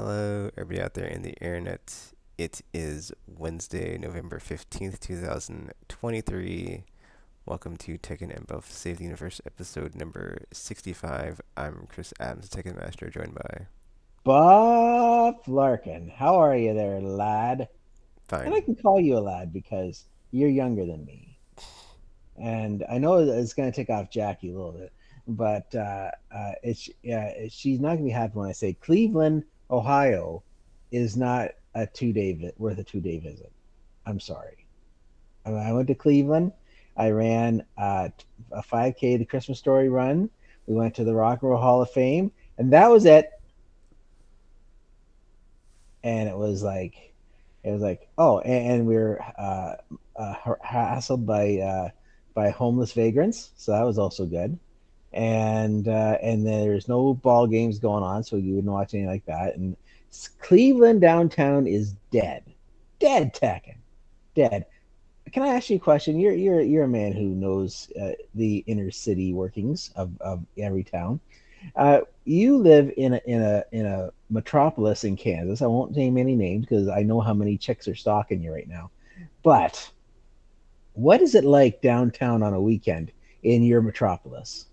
Hello, everybody out there in the internet. It is Wednesday, November 15th, 2023. Welcome to TKKN and Buff Save the Universe, episode number 65. I'm Chris Adams, Tekken Master, joined by Buff Larkin, how are you there, lad? And I Fine. can call you a lad because you're younger than me. And I know it's going to take off Jackie a little bit, but she's not going to be happy when I say Cleveland, Ohio, is not a 2 day worth a 2 day visit. I'm sorry. I went to Cleveland. I ran a 5K, the Christmas Story run. We went to the Rock and Roll Hall of Fame, and that was it. And it was like and we were hassled by homeless vagrants, so that was also good. And there's no ball games going on, so you wouldn't watch anything like that. And Cleveland downtown is dead tacking, dead. Can I ask you a question? You're a man who knows the inner city workings of every town. You live in a metropolis in Kansas. I won't name any names because I know how many chicks are stalking you right now. But what is it like downtown on a weekend in your metropolis?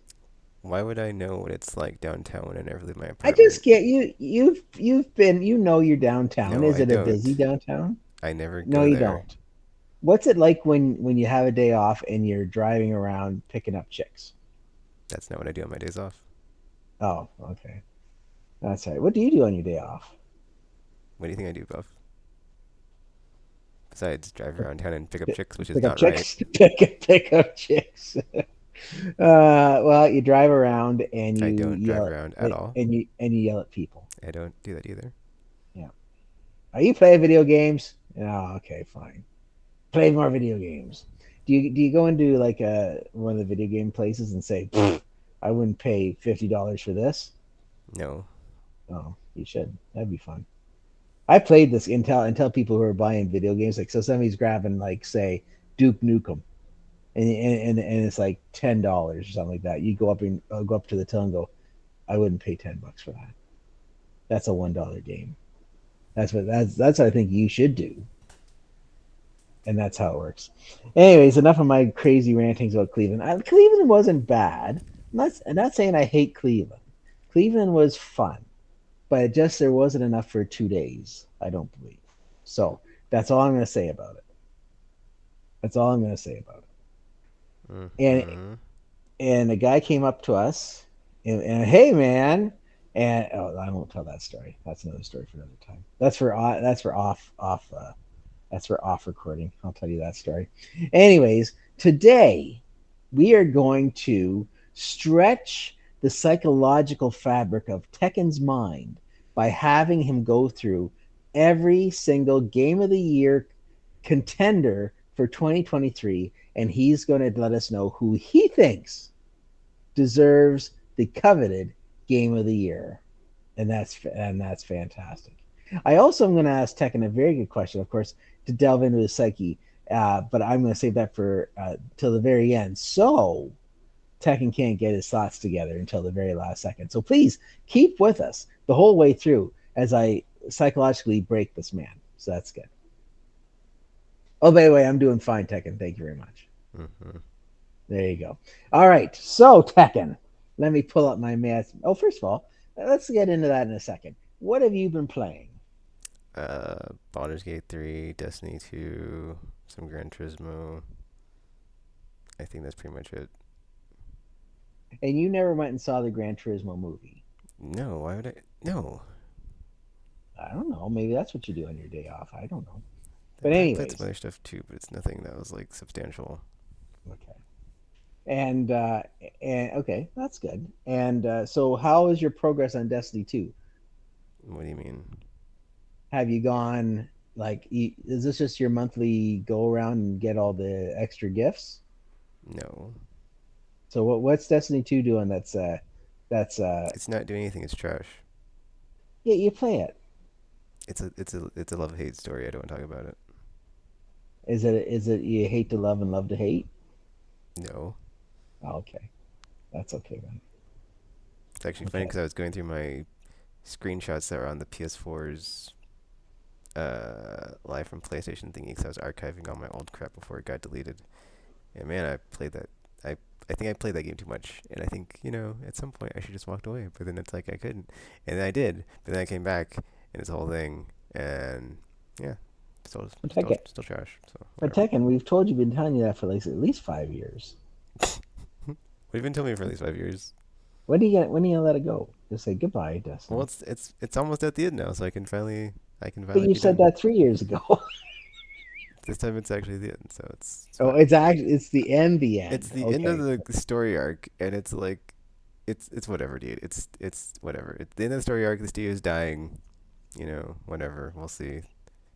Why would I know what it's like downtown when I never leave my I just apartment? get you. You've been. You know your downtown. No, Is I it a busy don't. downtown? I never No, go you there. don't. What's it like when you have a day off and you're driving around picking up chicks? That's not what I do on my days off. Oh, okay. That's right. What do you do on your day off? What do you think I do, Buff? Besides drive around town and pick up chicks, which is Pick up not right. chicks. Pick up chicks. Well, you drive around and I you don't drive yell around at and all. you yell at people. I don't do that either. Yeah. Are you playing video games? Oh, okay, fine. Play more video games. Do you go into like one of the video game places and say, I wouldn't pay $50 for this? No. Oh, you should. That'd be fun. I played this until people who are buying video games like so somebody's grabbing like say Duke Nukem and it's like $10 or something like that. You go up to the till and go, I wouldn't pay $10 for that. That's a $1 game. That's what I think you should do, and that's how it works. Anyways, enough of my crazy rantings about Cleveland. Cleveland wasn't bad. I'm not saying I hate Cleveland. Cleveland was fun, but it just there wasn't enough for 2 days. I don't believe. So that's all I'm going to say about it. That's all I'm going to say about it. And Mm-hmm. and a guy came up to us and hey man, and oh, I won't tell that story. That's another story for another time. That's for off recording. I'll tell you that story. Anyways, today we are going to stretch the psychological fabric of Tekken's mind by having him go through every single game of the year contender for 2023, and he's going to let us know who he thinks deserves the coveted game of the year, and that's fantastic. I also am going to ask Tekken a very good question, of course, to delve into his psyche, but I'm going to save that for till the very end. So Tekken can't get his thoughts together until the very last second. So please keep with us the whole way through as I psychologically break this man. So that's good. Oh, by the way, I'm doing fine, Tekken. Thank you very much. Mm-hmm. There you go. All right. So, Tekken, let me pull up my math. Oh, first of all, let's get into that in a second. What have you been playing? Baldur's Gate 3, Destiny 2, some Gran Turismo. I think that's pretty much it. And you never went and saw the Gran Turismo movie. No, why would I? No. I don't know. Maybe that's what you do on your day off. I don't know. But, I played some anyways, other stuff too, but it's nothing that was like substantial. okay. And, uh, and okay, that's good. And so, how is your progress on Destiny 2? What do you mean? Have you gone, like, is this just your monthly go around and get all the extra gifts? No. So, what's Destiny 2 doing that's It's not doing anything, it's trash. yeah, you play it. It's a love hate story. I don't want to talk about it. Is it you hate to love and love to hate? No. Oh, okay, that's okay then. It's actually funny Okay, because I was going through my screenshots that were on the PS4's live from PlayStation thingy because I was archiving all my old crap before it got deleted. And man, I played that. I think I played that game too much, and I think at some point I should just walked away. But then it's like I couldn't, and then I did. But then I came back, and it's a whole thing, and yeah, still But still Tekken, still trash. So but whatever. Tekken, we've told you, been telling you that for like at least 5 years. What have you been telling me for at least 5 years? When are you gonna let it go? Just say goodbye, Well, Destiny. it's almost at the end now, so I can But finally you be said done. that 3 years ago. This time it's actually the end, so it's Oh, fine. it's the end, the It's end. the end of Okay. the story arc, and it's like it's whatever, dude. It's whatever. At the end of the story arc, the studio is dying. Whatever. We'll see.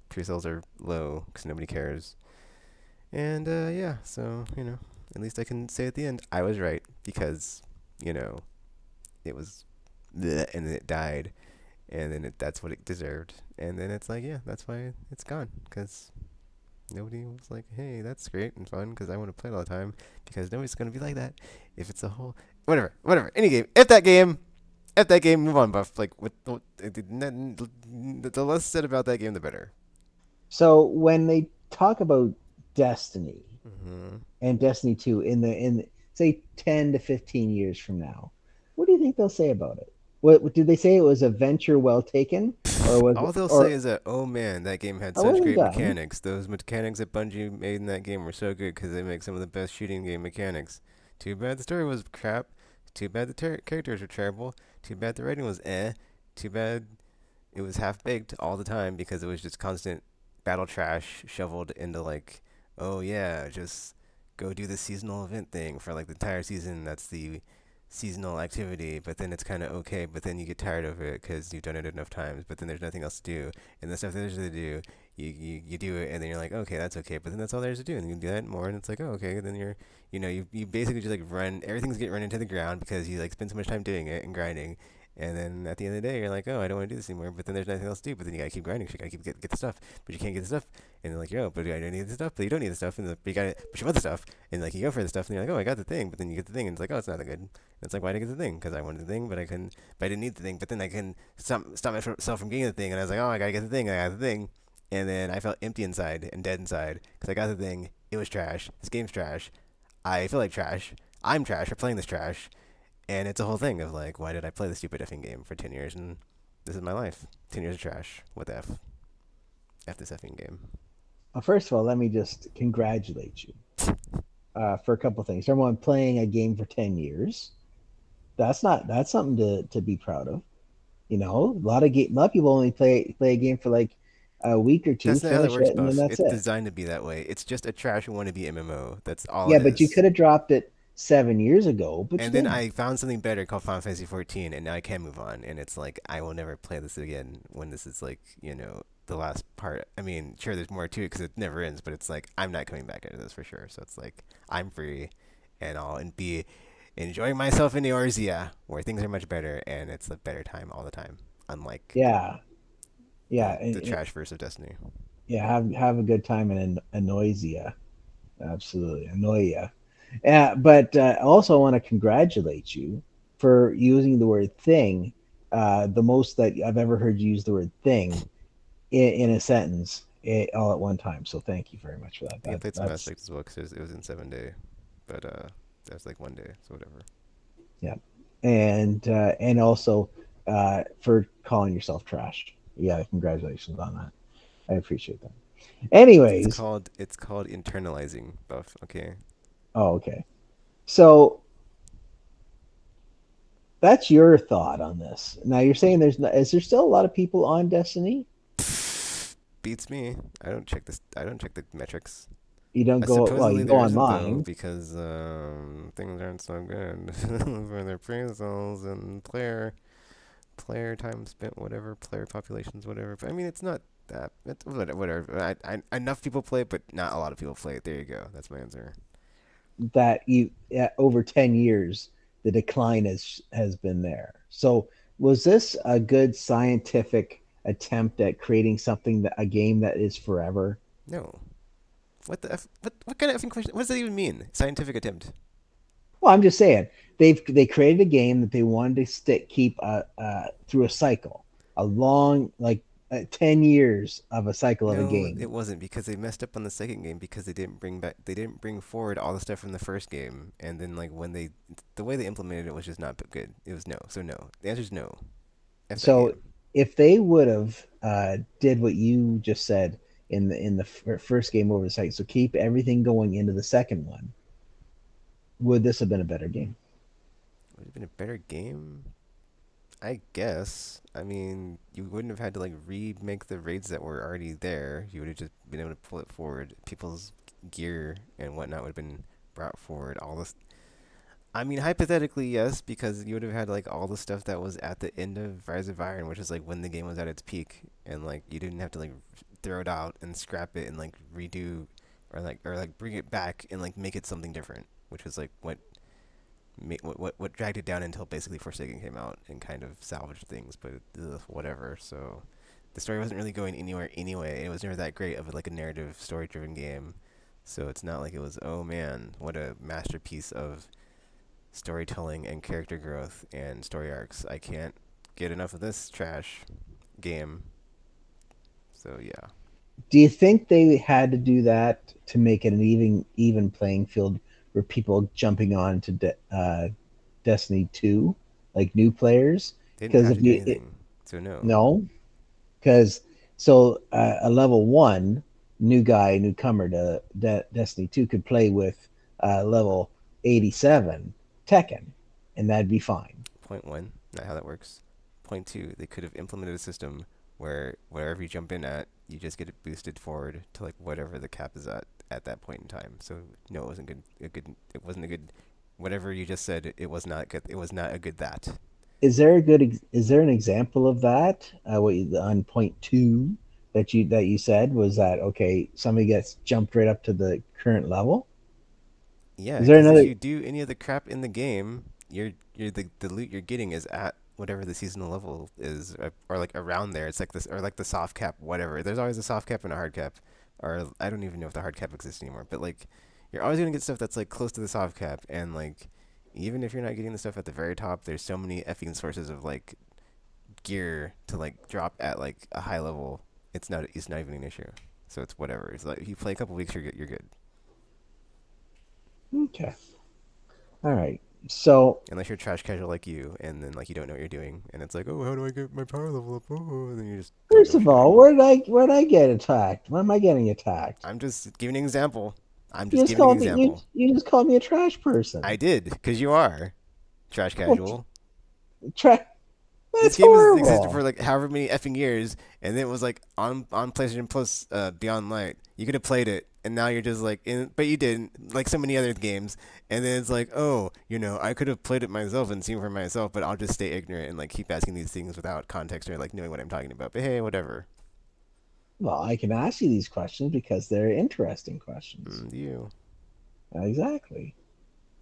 Pre-sales are low because nobody cares. And yeah, so at least I can say at the end I was right because you know it was, bleh, and then it died, and then that's what it deserved. And then it's like, yeah, that's why it's gone because nobody was like, hey, that's great and fun because I want to play it all the time because nobody's gonna be like that if it's a whole whatever. Any game, if that game, move on, Buff. Like, the less said about that game, the better. So when they talk about Destiny Hmm. and Destiny 2 in say 10 to 15 years from now, what do you think they'll say about it? What did they say, it was a venture well taken, or was All it, they'll say or is that, oh man, that game had I such wasn't great done? mechanics. Those mechanics that Bungie made in that game were so good because they make some of the best shooting game mechanics. Too bad the story was crap. Too bad the characters were terrible. Too bad the writing was eh. Too bad it was half baked all the time because it was just constant battle trash shoveled into like, oh yeah, just go do the seasonal event thing for like the entire season. That's the seasonal activity, but then it's kind of okay, but then you get tired of it because you've done it enough times, but then there's nothing else to do. And the stuff that there's to do, you do it, and then you're like, okay, that's okay, but then that's all there's to do, and you do that more, and it's like, oh, okay, and then you basically just like everything's getting run into the ground because you like spend so much time doing it and grinding, and then at the end of the day, you're like, oh, I don't want to do this anymore. But then there's nothing else to do. But then you gotta keep grinding. So you gotta keep get the stuff. But you can't get the stuff. And they're like, yo, but I don't need the stuff. But you don't need the stuff. And but you got it. But you want the stuff. And like you go for the stuff. And you're like, oh, I got the thing. But then you get the thing. And it's like, oh, it's not that good. And it's like, why did I get the thing? Because I wanted the thing, but I couldn't. But I didn't need the thing. But then I couldn't stop myself from getting the thing. And I was like, oh, I gotta get the thing. And I got the thing. And then I felt empty inside and dead inside because I got the thing. It was trash. This game's trash. I feel like trash. I'm trash for playing this trash. And it's a whole thing of like, why did I play this stupid effing game for 10 years and this is my life? 10 years of trash. What the F? F this effing game. First of all, let me just congratulate you for a couple of things. Number one, playing a game for 10 years. That's something to be proud of. A lot of people only play a game for like a week or two, That's not how that finish works, it, and then Buff. that's It's it. designed to be that way. It's just a trash wannabe MMO. That's all Yeah, it but you is. could have dropped it 7 years ago, but you And then didn't. I found something better called Final Fantasy 14, and now I can move on. And it's like, I will never play this again when this is like, the last part. I mean, sure, there's more to it because it never ends, but it's like, I'm not coming back into this for sure. So it's like, I'm free and I'll be enjoying myself in Eorzea, where things are much better and it's a better time all the time, unlike Yeah, yeah, the trash verse of Destiny. yeah. Have a good time and annoys you. Absolutely annoy you. Yeah, but also I want to congratulate you for using the word thing, the most that I've ever heard you use the word thing in a sentence all at one time. So thank you very much for that. I think I played some Mass That's Effect as well because it was in 7 day, but that was like one day, so whatever. yeah, and also for calling yourself trash. Yeah, congratulations on that. I appreciate that. It's Anyways, called it's called internalizing, Buff. Okay. oh okay. So that's your thought on this. Now you're saying is there still a lot of people on Destiny? Beats me. I don't check this. I don't check the metrics. You don't go, well, Supposedly you go there isn't though online. because things aren't so good for their appraisals and player time spent, whatever, player populations, whatever. But I mean, it's not that. It's whatever. Enough people play it, but not a lot of people play it. There you go. That's my answer. That you over 10 years the decline has been there. So was this a good scientific attempt at creating something, that a game that is forever? No. What the f? What kind of effing question? What does that even mean? Scientific attempt. Well, I'm just saying they created a game that they wanted to stick keep through a cycle. a long, like 10 years of a cycle of a No, game. it wasn't because they messed up on the second game because they didn't bring forward all the stuff from the first game, and then like when they the way they implemented it was just not good. It was no. So no. The answer is no. F that So game. if they would have did what you just said in the first game over the site, so keep everything going into the second one, would this have been a better game? Would it have been a better game? I guess. I mean, you wouldn't have had to like remake the raids that were already there. You would have just been able to pull it forward. People's gear and whatnot would have been brought forward. All this. I mean, hypothetically, yes, because you would have had like all the stuff that was at the end of Rise of Iron, which is like when the game was at its peak, and like you didn't have to like throw it out and scrap it and like redo or like bring it back and like make it something different, which was like what dragged it down until basically Forsaken came out and kind of salvaged things, but whatever. So the story wasn't really going anywhere anyway. It was never that great of like a narrative story driven game. So it's not like it was, oh man, what a masterpiece of storytelling and character growth and story arcs. I can't get enough of this trash game. So yeah. Do you think they had to do that to make it an even playing field for people jumping on to Destiny 2, like new players? They didn't Because have if to do you anything. So no. no, because so a level one new guy, newcomer to Destiny 2 could play with level 87 Tekken, and that'd be fine. Point one, not how that works. Point two, they could have implemented a system where wherever you jump in at, you just get it boosted forward to like whatever the cap is at that point in time. So no, it wasn't good. It wasn't a good. Whatever you just said, it was not good. It was not a good that. Is there an example of that? On point two that you said was that okay? Somebody gets jumped right up to the current level. Yeah, Is there because if another? you do any of the crap in the game, you're the loot you're getting is at whatever the seasonal level is, or like around there. It's like this, or like the soft cap, whatever. There's always a soft cap and a hard cap, or I don't even know if the hard cap exists anymore. But like, you're always gonna get stuff that's like close to the soft cap, and like, even if you're not getting the stuff at the very top, there's so many effing sources of like gear to like drop at like a high level. It's not even an issue. So it's whatever. It's like if you play a couple weeks, you're good. Okay, all right. So Unless you're trash casual like you, and then like you don't know what you're doing, and it's like, oh, how do I get my power level up? Oh, and then you just don't know first what of you're all, doing. where did I get attacked? Where am I getting attacked? I'm just giving an example. I'm You just just giving an called me example. you just called me a trash I person. did, because you are trash Well, casual. trash. This That's game has existed for horrible. like however many effing years, and then it was like on PlayStation Plus Beyond Light. You could have played it, and now you're just like, but you didn't, like so many other games. And then it's like, oh, I could have played it myself and seen for myself, but I'll just stay ignorant and like keep asking these things without context or like knowing what I'm talking about. But hey, whatever. Well, I can ask you these questions because they're interesting questions. You Exactly.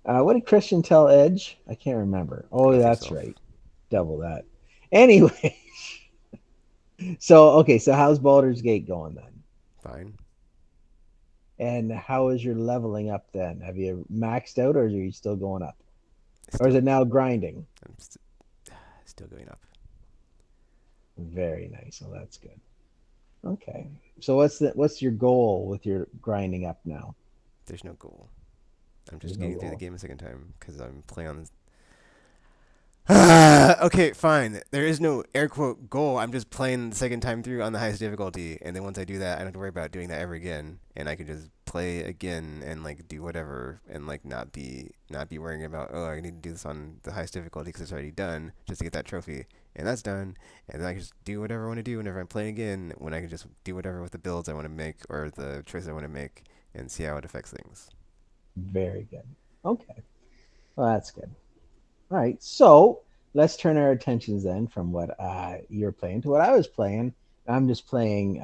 What did Christian tell Edge? I can't remember. go Oh, F that's yourself. right. Double that. Anyway, so okay, so how's Baldur's Gate going then? Fine. And how is your leveling up then? Have you maxed out or are you still going up? Or is Still, it now grinding? I'm still going up. Very nice. Oh, that's good. Okay. So what's your goal with your grinding up now? There's no goal. I'm There's just no getting through the goal. game a second time because I'm playing on okay, fine. There is no air quote goal. I'm just playing the second time through on the highest difficulty, and then once I do that, I don't have to worry about doing that ever again, and I can just play again and like do whatever, and like not be worrying about, oh, I need to do this on the highest difficulty because it's already done just to get that trophy, and that's done, and then I can just do whatever I want to do whenever I'm playing again, when I can just do whatever with the builds I want to make or the choices I want to make, and see how it affects things. Very good. Okay. Well, that's good. All right. So let's turn our attentions then from what you're playing to what I was playing. I'm just playing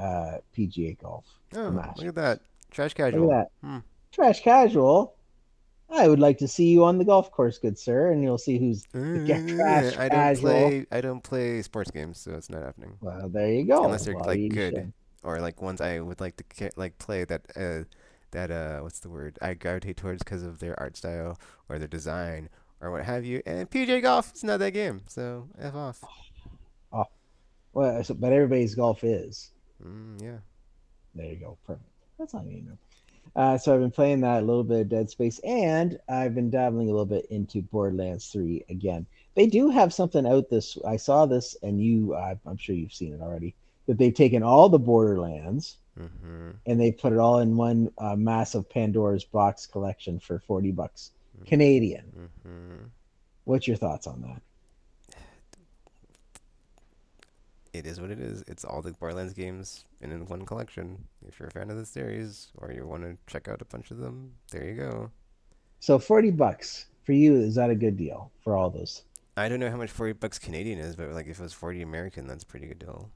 PGA golf, the Oh, look at Masters. that, trash Look at casual. that. Trash casual. I would like to see you on the golf course, good sir, and you'll see who's the trash I don't casual. play. I don't play sports games, so it's not happening. Well, there you Unless go. they're Well, like you good, should. or like ones I would like to like play that what's the word I gravitate towards because of their art style or their design or what have you. And PJ Golf is not that game, so f off. Oh. Well, but everybody's golf is. Yeah. There you go. Perfect. That's all you need to know. So I've been playing that a little bit of Dead Space, and I've been dabbling a little bit into Borderlands 3 again. They do have something out this. I saw this, and I'm sure you've seen it already. That they've taken all the Borderlands Mhm. and they put it all in one massive Pandora's box collection for $40 Canadian. Mhm. What's your thoughts on that? It is what it is. It's all the Borderlands games in one collection. If you're a fan of the series or you want to check out a bunch of them, there you go. So $40 for you, is that a good deal for all those? I don't know how much $40 Canadian is, but like if it was 40 American, that's a pretty good deal.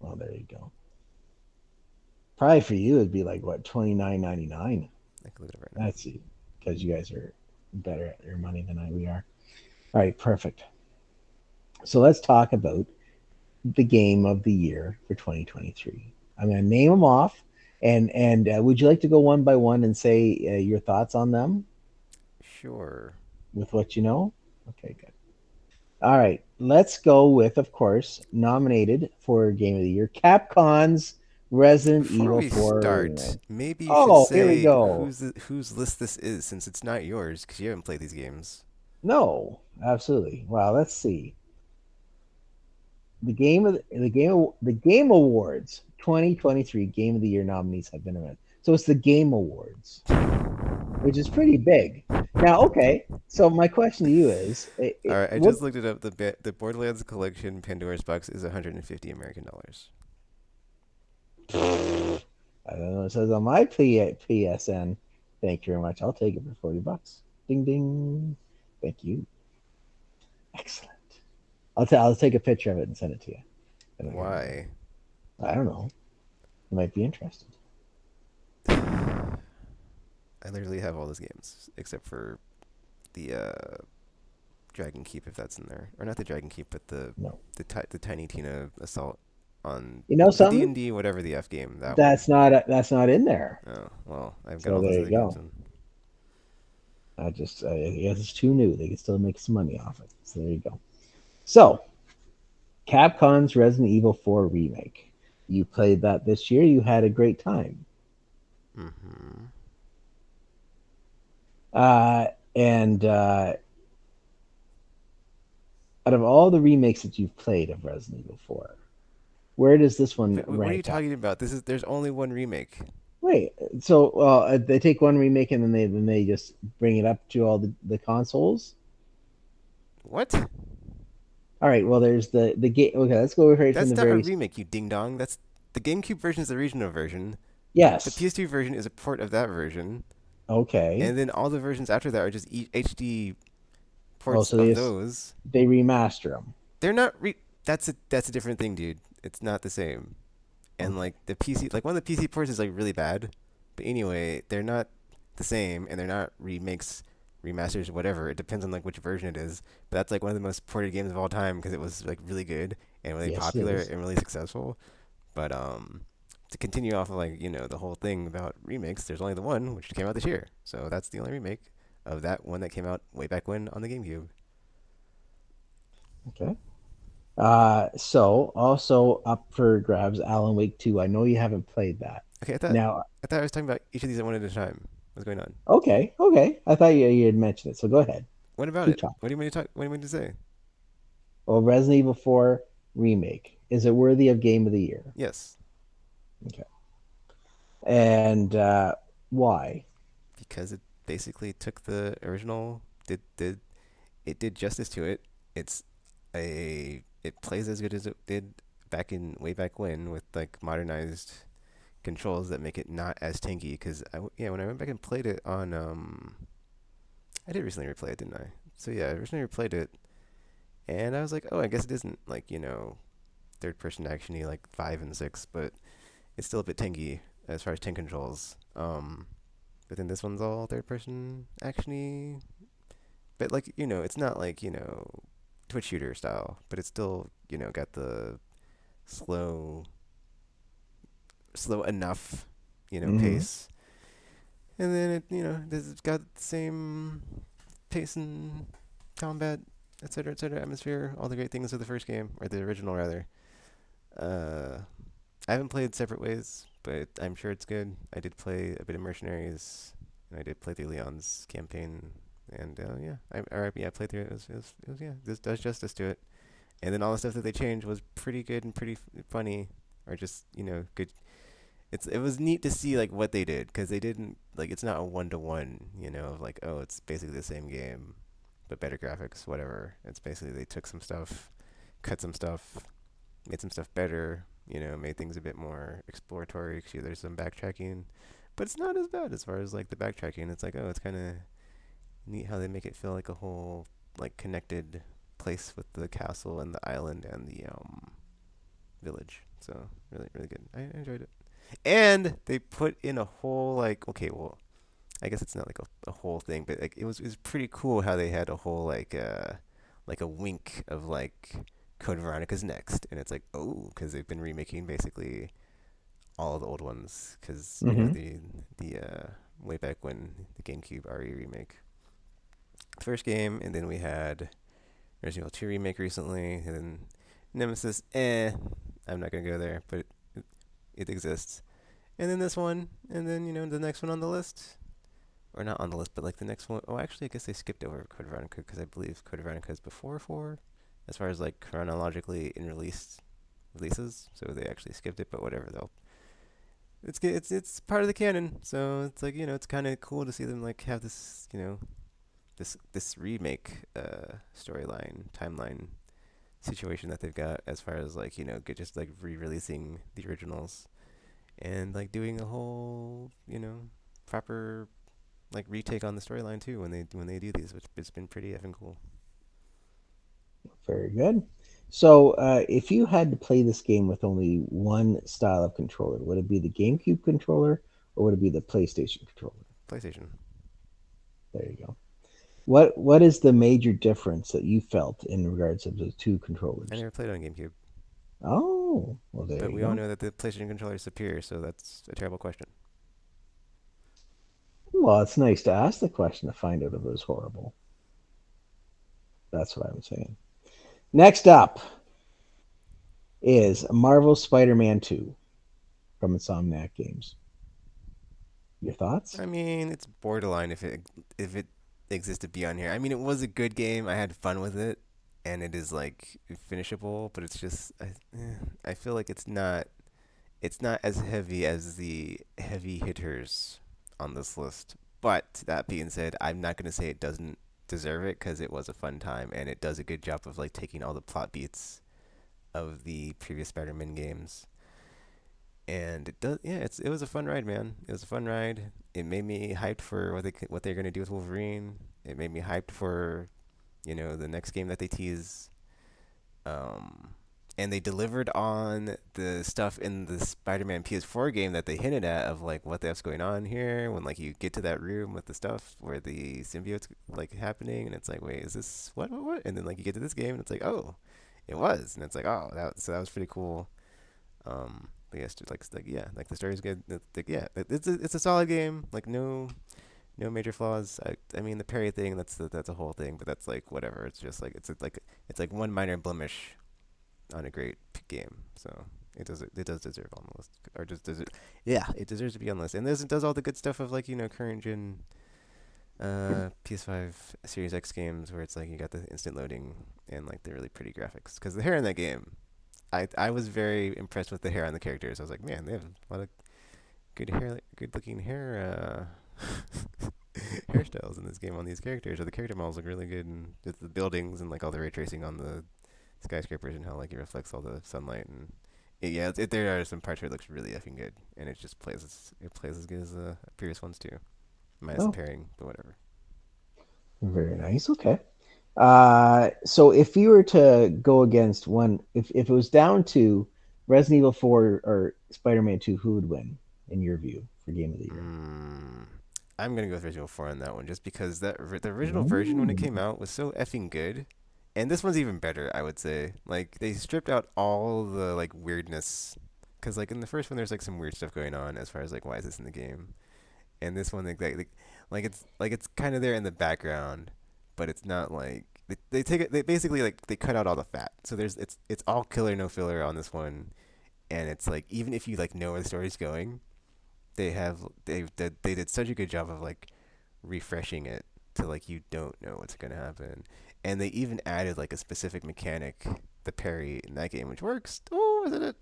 Well, there you go. Probably for you, it'd be like what, 29.99. I can look it up right now. That's it, because you guys are better at your money than we are. All right, perfect. So let's talk about the game of the year for 2023. I'm going to name them off, and would you like to go one by one and say your thoughts on them Sure. with what you know? Okay, good. All right, let's go with, of course, nominated for Game of the Year, Capcom's Resident Before Evil we 4 start, remake. maybe you should Oh, here we say go. whose list this is, since it's not yours, because you haven't played these games. No, absolutely. Wow, let's see. The Game Awards 2023 Game of the Year nominees have been announced. So it's the Game Awards, which is pretty big. Now, okay. So my question to you is, All right, I what? just looked it up. The Borderlands collection Pandora's box is 150 American dollars. I don't know. It says on my PSN. Thank you very much. I'll take it for $40. Ding ding. Thank you. Excellent. I'll take a picture of it and send it to you. I don't hear Why? I don't know. You might be interested. I literally have all those games except for the Dragon Keep, if that's in there, or not the Dragon Keep, but No. the Tiny Tina Assault on You know the D something? and D whatever the F game, that one. That's not in there. Oh well, I've got So all those there other you games go. then. I guess it's too new. They can still make some money off it. So there you go. So Capcom's Resident Evil 4 remake. You played that this year. You had a great time. Mm-hmm. And out of all the remakes that you've played of Resident Evil 4, where does this one What are you rank up? talking about? There's only one remake. Wait, so they take one remake and then they just bring it up to all the consoles. What? All right, well there's the game. Okay, let's go right from That's the not a very. remake, you ding dong. That's the GameCube version is the original version. The Yes. PS2 version is a port of that version, Okay. and then all the versions after that are just HD Oh, ports so of those. they remaster them. They're not that's a different thing, dude. It's not the same. And Okay. like the PC, like one of the PC ports is like really bad. But anyway, they're not the same, and they're not remakes, remasters, whatever. It depends on like which version it is. But that's like one of the most ported games of all time because it was like really good and really Yes, it popular is. and really successful. But to continue off of like the whole thing about remakes, there's only the one which came out this year. So that's the only remake of that one that came out way back when on the GameCube. Okay. So also up for grabs, Alan Wake 2. I know you haven't played that. Okay, Now, I thought I was talking about each of these at one at a time. What's going on? okay. I thought you had mentioned it, so go ahead. What about Keep it? talking. What do you mean to talk? What do you mean to say? Well, Resident Evil 4 remake. Is it worthy of Game of the Year? Yes, Okay. And why? because it basically took the original, did it did justice to it. It's it plays as good as it did back in way back when with like modernized controls that make it not as tanky. Because yeah, when I went back and played it on I did recently replay it, didn't I? So yeah, I recently replayed it, and I was like, oh, I guess it isn't like third person actiony like 5 and 6, but it's still a bit tanky as far as tank controls. But then this one's all third person actiony, but like it's not like Twitch shooter style, but it's still got the slow, slow enough Hmm. pace, and then it's got the same pace and combat, etc., etc., atmosphere, all the great things of the first game or the original rather. Uh, I haven't played Separate Ways, but I'm sure it's good. I did play a bit of Mercenaries, and I did play through Leon's campaign, and yeah, I played through it. It was yeah, this does justice to it. And then all the stuff that they changed was pretty good and pretty funny, or just good. It was neat to see like what they did because they didn't like it's not a one to one, of like oh it's basically the same game, but better graphics, whatever. It's basically they took some stuff, cut some stuff, made some stuff better, made things a bit more exploratory. Actually, there's some backtracking, but it's not as bad as far as like the backtracking. It's like, oh, it's kind of neat how they make it feel like a whole like connected place with the castle and the island and the village. So really, really good. I enjoyed it. And they put in a whole like okay, well, I guess it's not like a whole thing, but like it was pretty cool how they had a whole like a wink of like Code Veronica's next, and it's like oh, because they've been remaking basically all of the old ones, because Mm-hmm. the way back when the GameCube RE remake, the first game, and then we had Resident Evil 2 remake recently, and then Nemesis. I'm not gonna go there, but it exists. And then this one, and then the next one on the list, or not on the list, but like the next one. Oh, actually, I guess they skipped over Code Veronica because I believe Code Veronica is before four, as far as like chronologically in releases. So they actually skipped it, but whatever. They'll it's part of the canon. So it's like it's kind of cool to see them like have this this remake storyline timeline situation that they've got as far as like just like re-releasing the originals and like doing a whole proper like retake on the storyline too when they do these, which it's been pretty effing cool. Very good. So, if you had to play this game with only one style of controller, would it be the GameCube controller or would it be the PlayStation controller? PlayStation. There you go. What is the major difference that you felt in regards of the two I controllers? never played on GameCube, Oh, well, there but you we all go. know that the PlayStation controller is superior, so that's a terrible question. Well, it's nice to ask the question to find out if it was horrible. That's what I'm saying. Next up is Marvel Spider-Man 2 from Insomniac Games. Your thoughts? I mean, it's borderline if it existed beyond here. I mean, it was a good game. I had fun with it, and it is like finishable. But it's just I feel like it's not as heavy as the heavy hitters on this list. But that being said, I'm not gonna say it doesn't deserve it because it was a fun time and it does a good job of like taking all the plot beats of the previous Spider-Man games. And it does, yeah. It was a fun ride, man. It was a fun ride. It made me hyped for what they're gonna do with Wolverine. It made me hyped for the next game that they tease. Um, and they delivered on the stuff in the Spider-Man PS4 game that they hinted at of like what the f's going on here when like you get to that room with the stuff where the symbiote's like happening and it's like wait is this what and then like you get to this game and it's like oh it was and it's like oh that was pretty cool. But yes, just like yeah, like the story's good. Yeah, it's a solid game. Like no major flaws. I mean the parry thing that's a whole thing, but that's like whatever. It's just like it's like one minor blemish on a great game. So it does deserve on the list, or just does it? Yeah, it deserves to be on the list. And this it does all the good stuff of like current gen PS5 Series X games where it's like you got the instant loading and like the really pretty graphics. Because the hair in that game, I was very impressed with the hair on the characters. I was like, man, they have a lot of good hair, good looking hair. Hairstyles in this game on these characters, or the character models look really good, and the buildings and like all the ray tracing on the skyscrapers and how like it reflects all the sunlight and yeah, there are some parts where it looks really effing good, and it plays as good as the previous ones too, minus the Oh, pairing, but whatever. very nice. Okay. So if you were to go against one, if it was down to Resident Evil 4 or Spider-Man 2, who would win in your view for Game of the Year? Mm, I'm gonna go with original four on that one, just because the original version when it Ooh. came out was so effing good, and this one's even better. I would say like they stripped out all the like weirdness, because like in the first one there's like some weird stuff going on as far as like why is this in the game, and this one like it's kind of there in the background, but it's not like they take it. They basically like they cut out all the fat. So it's all killer no filler on this one, and it's like even if you like know where the story's going, they did such a good job of like refreshing it to like you don't know what's gonna happen, and they even added like a specific mechanic, the parry in that game, which works. Oh, isn't it?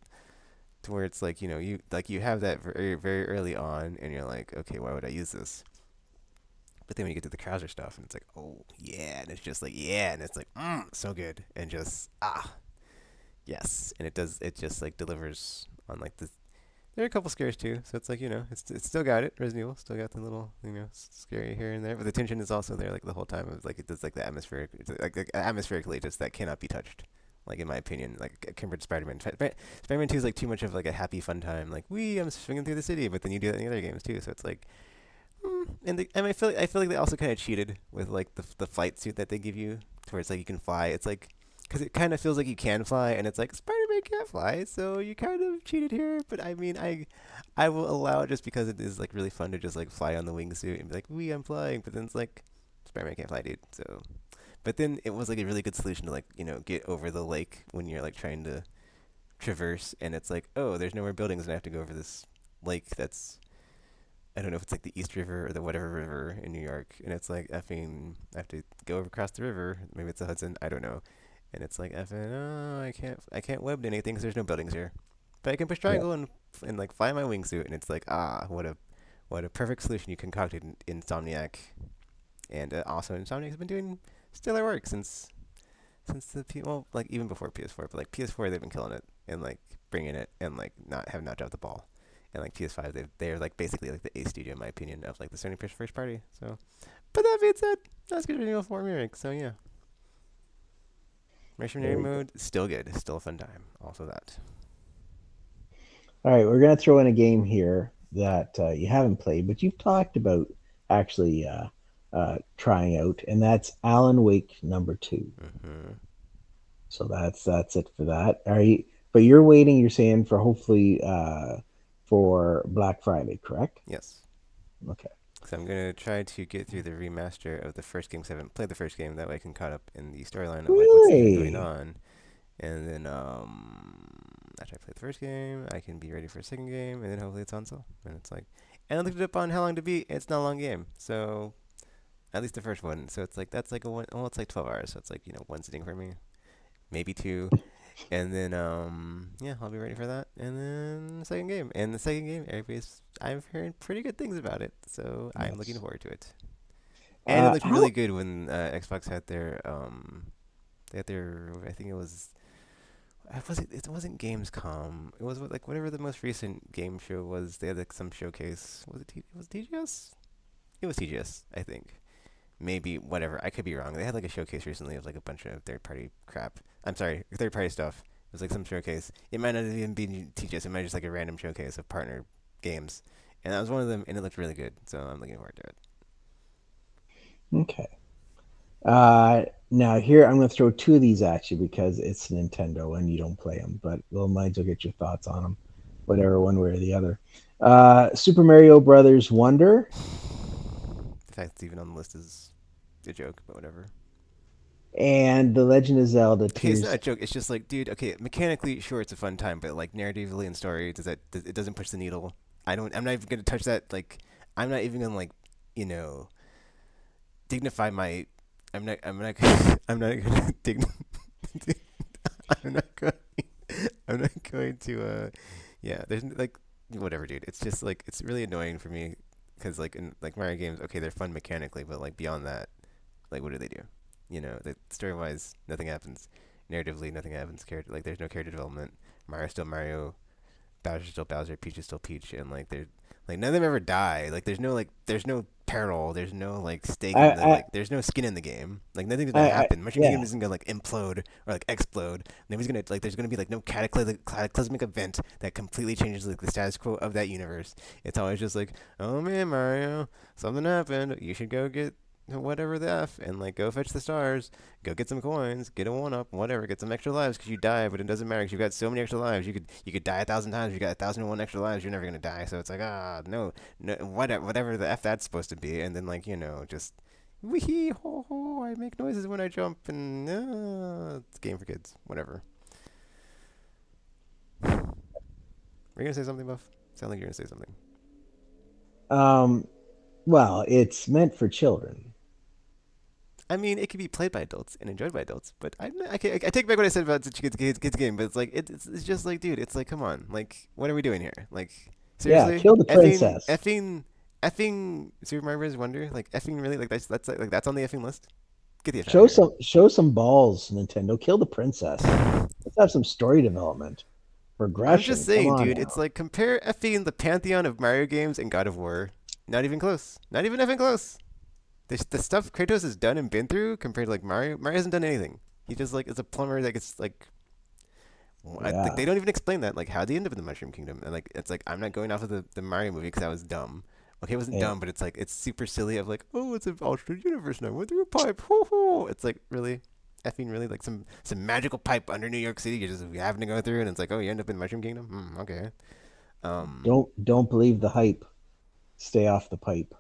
To where it's like you have that very very early on, and you're like, okay, why would I use this? But then when you get to the Krauser stuff, and it's like, oh yeah, and it's just like yeah, and it's like so good, and just yes, and it just like delivers on like the. There are a couple scares too, so it's like it's still got it. Resident Evil still got the little scary here and there, but the tension is also there like the whole time. It's like it does like the atmospheric, it's like atmospherically just that cannot be touched. Like in my opinion, like compared to Spider-Man, Spider-Man 2 is like too much of like a happy fun time. Like I'm swinging through the city, but then you do that in the other games too. So it's like, and I feel like they also kind of cheated with like the flight suit that they give you, to where it's like you can fly. It's like because it kind of feels like you can fly, and it's like Spider-Man can't fly, so you kind of cheated here. But I mean, I will allow it just because it is like really fun to just like fly on the wingsuit and be like, "Wee, I'm flying." But then it's like Spider-Man can't fly, dude. So, but then it was like a really good solution to like get over the lake when you're like trying to traverse, and it's like, oh, there's no more buildings, and I have to go over this lake that's I don't know if it's like the East River or the whatever river in New York, and it's like effing. I have to go across the river. Maybe it's the Hudson. I don't know. And it's like effing. Oh, I can't web to anything because there's no buildings here. But I can push Yeah. triangle and like fly my wingsuit, and it's like what a perfect solution you concocted in Insomniac, and also Insomniac has been doing stellar work since the people like even before PS4, but like PS4 they've been killing it and like bringing it and like not dropped the ball. And like PS5, they're like basically like the A studio in my opinion of like the Sony first party. So, but that being said, that's good Resident Evil 4 remake. So yeah, mercenary Very good. mode still good, still a fun time. Also that. All right, we're gonna throw in a game here that you haven't played, but you've talked about actually trying out, and that's Alan Wake number two. Mm-hmm. So that's it for that. Are you? But you're waiting. You're saying for hopefully for Black Friday, correct? Yes. Okay. So I'm gonna try to get through the remaster of the first game. Cause I haven't played the first game. That way I can caught up in the storyline of like what's even going Really? on. And then after I play the first game, I can be ready for a second game, and then hopefully it's on sale. And it's like, and I looked it up on how long to beat. It's not a long game, so at least the first one. So it's like that's like a one. Well, it's like 12 hours, so it's like one sitting for me, maybe two, and then yeah, I'll be ready for that. And then the second game, and the second game, everybody's I've heard pretty good things about it, so I'm looking Nice. forward to it. And it looked really How? good when Xbox had their they had their I think it was it wasn't Gamescom. It was like whatever the most recent game show was. They had like some showcase. Was it TGS? It was TGS, I think. Maybe whatever. I could be wrong. They had like a showcase recently of like a bunch of third party crap. I'm sorry, third party stuff. It was like some showcase. It might not even be TGS. It might just like a random showcase of partner games. And that was one of them, and it looked really good. So I'm looking forward to it. Okay. Now here I'm going to throw two of these at you because it's Nintendo and you don't play them, but we'll might as well get your thoughts on them, whatever, one way or the other. Super Mario Brothers Wonder The fact it's even on the list is a joke, but whatever. and The Legend of Zelda Okay, it's not Tears. a joke. It's just like, dude. Okay, mechanically, sure, it's a fun time, but like narratively and story, it doesn't push the needle. I don't. I'm not even gonna touch that. Like, I'm not even gonna like, you know, dignify my. I'm not. I'm not. I'm not gonna I'm not going. I'm not going to. Yeah. There's like, whatever, dude. It's just like it's really annoying for me because like in like Mario games, okay, they're fun mechanically, but like beyond that, like what do they do? The story wise, nothing happens. Narratively, nothing happens. Character like there's no character development. Mario's still Mario. Bowser's still Bowser. Peach is still Peach, and like they're like none of them ever die. Like there's no peril. There's no like stake I, in the I, like. There's no skin in the game. Like nothing's gonna I happen. Mushroom Kingdom yeah. isn't gonna like implode or like explode. Nobody's gonna like. There's gonna be like no cataclysmic event that completely changes like the status quo of that universe. It's always just like, oh man, Mario, something happened. You should go get whatever the f and like go fetch the stars, go get some coins, get a one up, whatever, get some extra lives because you die, but it doesn't matter because you've got so many extra lives. You could die 1,000 times. You got 1,001 extra lives. You're never gonna die. So it's like no, no, whatever the f that's supposed to be, and then like just Wee ho ho! I make noises when I jump, and it's a game for kids. Whatever. Were you gonna say something, Buff? Sound like you're gonna say something. Um, well, it's meant for children. I mean, it can be played by adults and enjoyed by adults, but I take back what I said about the kids game. But it's like it's just like, dude, it's like, come on, like, what are we doing here? Like, Yeah, seriously, kill the princess. effing Super Mario Bros. Wonder, like, effing really, like like that's on the effing list. Get the F out of here. Show some balls, Nintendo. Kill the princess. Let's have some story development, I'm just progression. Come saying, on dude, it's now. like compare effing the pantheon of Mario games and God of War. Not even close. Not even effing close. The stuff Kratos has done and been through compared to like Mario. Mario hasn't done anything. He just like is a plumber that gets like like Yeah, they don't even explain that. Like, how would he end up in the Mushroom Kingdom? And like, it's like, I'm not going off of the Mario movie because that was dumb. Okay, it wasn't yeah. dumb, but it's like it's super silly. Of like, oh, it's an alternate universe and I went through a pipe. Hoo hoo. It's like, really, effing really, like some magical pipe under New York City. You're just having to go through, and it's like, oh, you end up in Mushroom Kingdom. Okay. Um, Don't believe the hype. Stay off the pipe.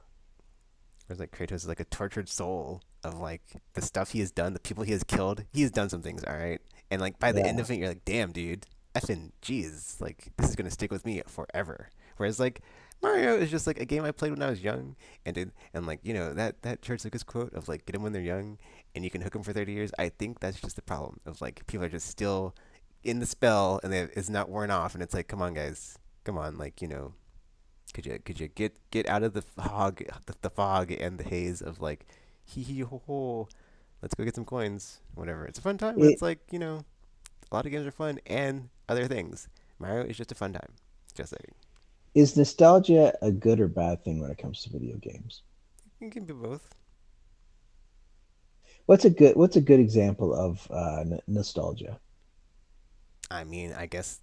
Whereas like Kratos is like a tortured soul of like the stuff he has done, the people he has killed. He has done some things, all right. And like by the end Yeah. of it, you're like, damn, dude, effing, jeez, like this is gonna stick with me forever. Whereas like Mario is just like a game I played when I was young, and like, that George Lucas quote of like, get them when they're young, and you can hook them for 30 years. I think that's just the problem of like people are just still in the spell and it's not worn off, and it's like, come on, guys, come on, like, could you get out of the fog, the fog and the haze of like, hee hee ho ho, let's go get some coins, whatever. It's a fun time, but It it's like, a lot of games are fun and other things. Mario is just a fun time. Just saying. is nostalgia a good or bad thing when it comes to video games? You can be both. What's a good example of nostalgia? I mean, I guess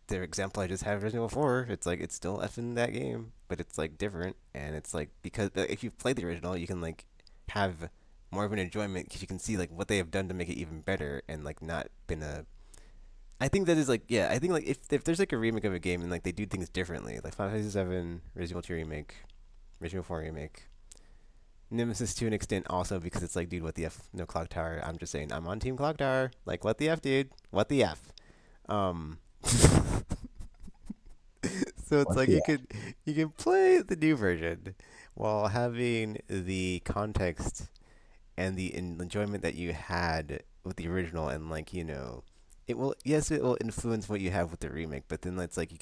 the example I just had Resident Evil 4, it's like it's still effing that game, but it's like different, and it's like because if you've played the original, you can like have more of an enjoyment because you can see like what they have done to make it even better, and like not been a. I think that is like, yeah. I think like if there's like a remake of a game and like they do things differently, like Final Fantasy 7, Resident Evil 2 remake, Resident Evil 4 remake, Nemesis to an extent also because it's like, dude, what the f? No Clock Tower. I'm just saying, I'm on Team Clock Tower. Like, what the f, dude? What the f? Um, so it's What like the you can play the new version while having the context and the enjoyment that you had with the original, and like, it will, yes, it will influence what you have with the remake, but then it's like you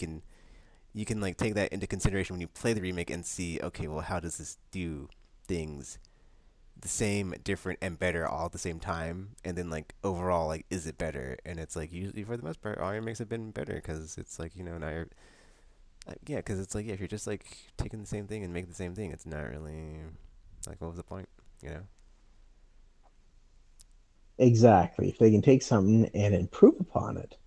can like take that into consideration when you play the remake and see, okay, well, how does this do things the same, different, and better all at the same time, and then like overall, like, is it better? And it's like usually for the most part all remakes have been better because it's like, now you're yeah, because it's like, yeah, if you're just like taking the same thing and making the same thing, it's not really like, what was the point, you know? exactly? If they can take something and improve upon it,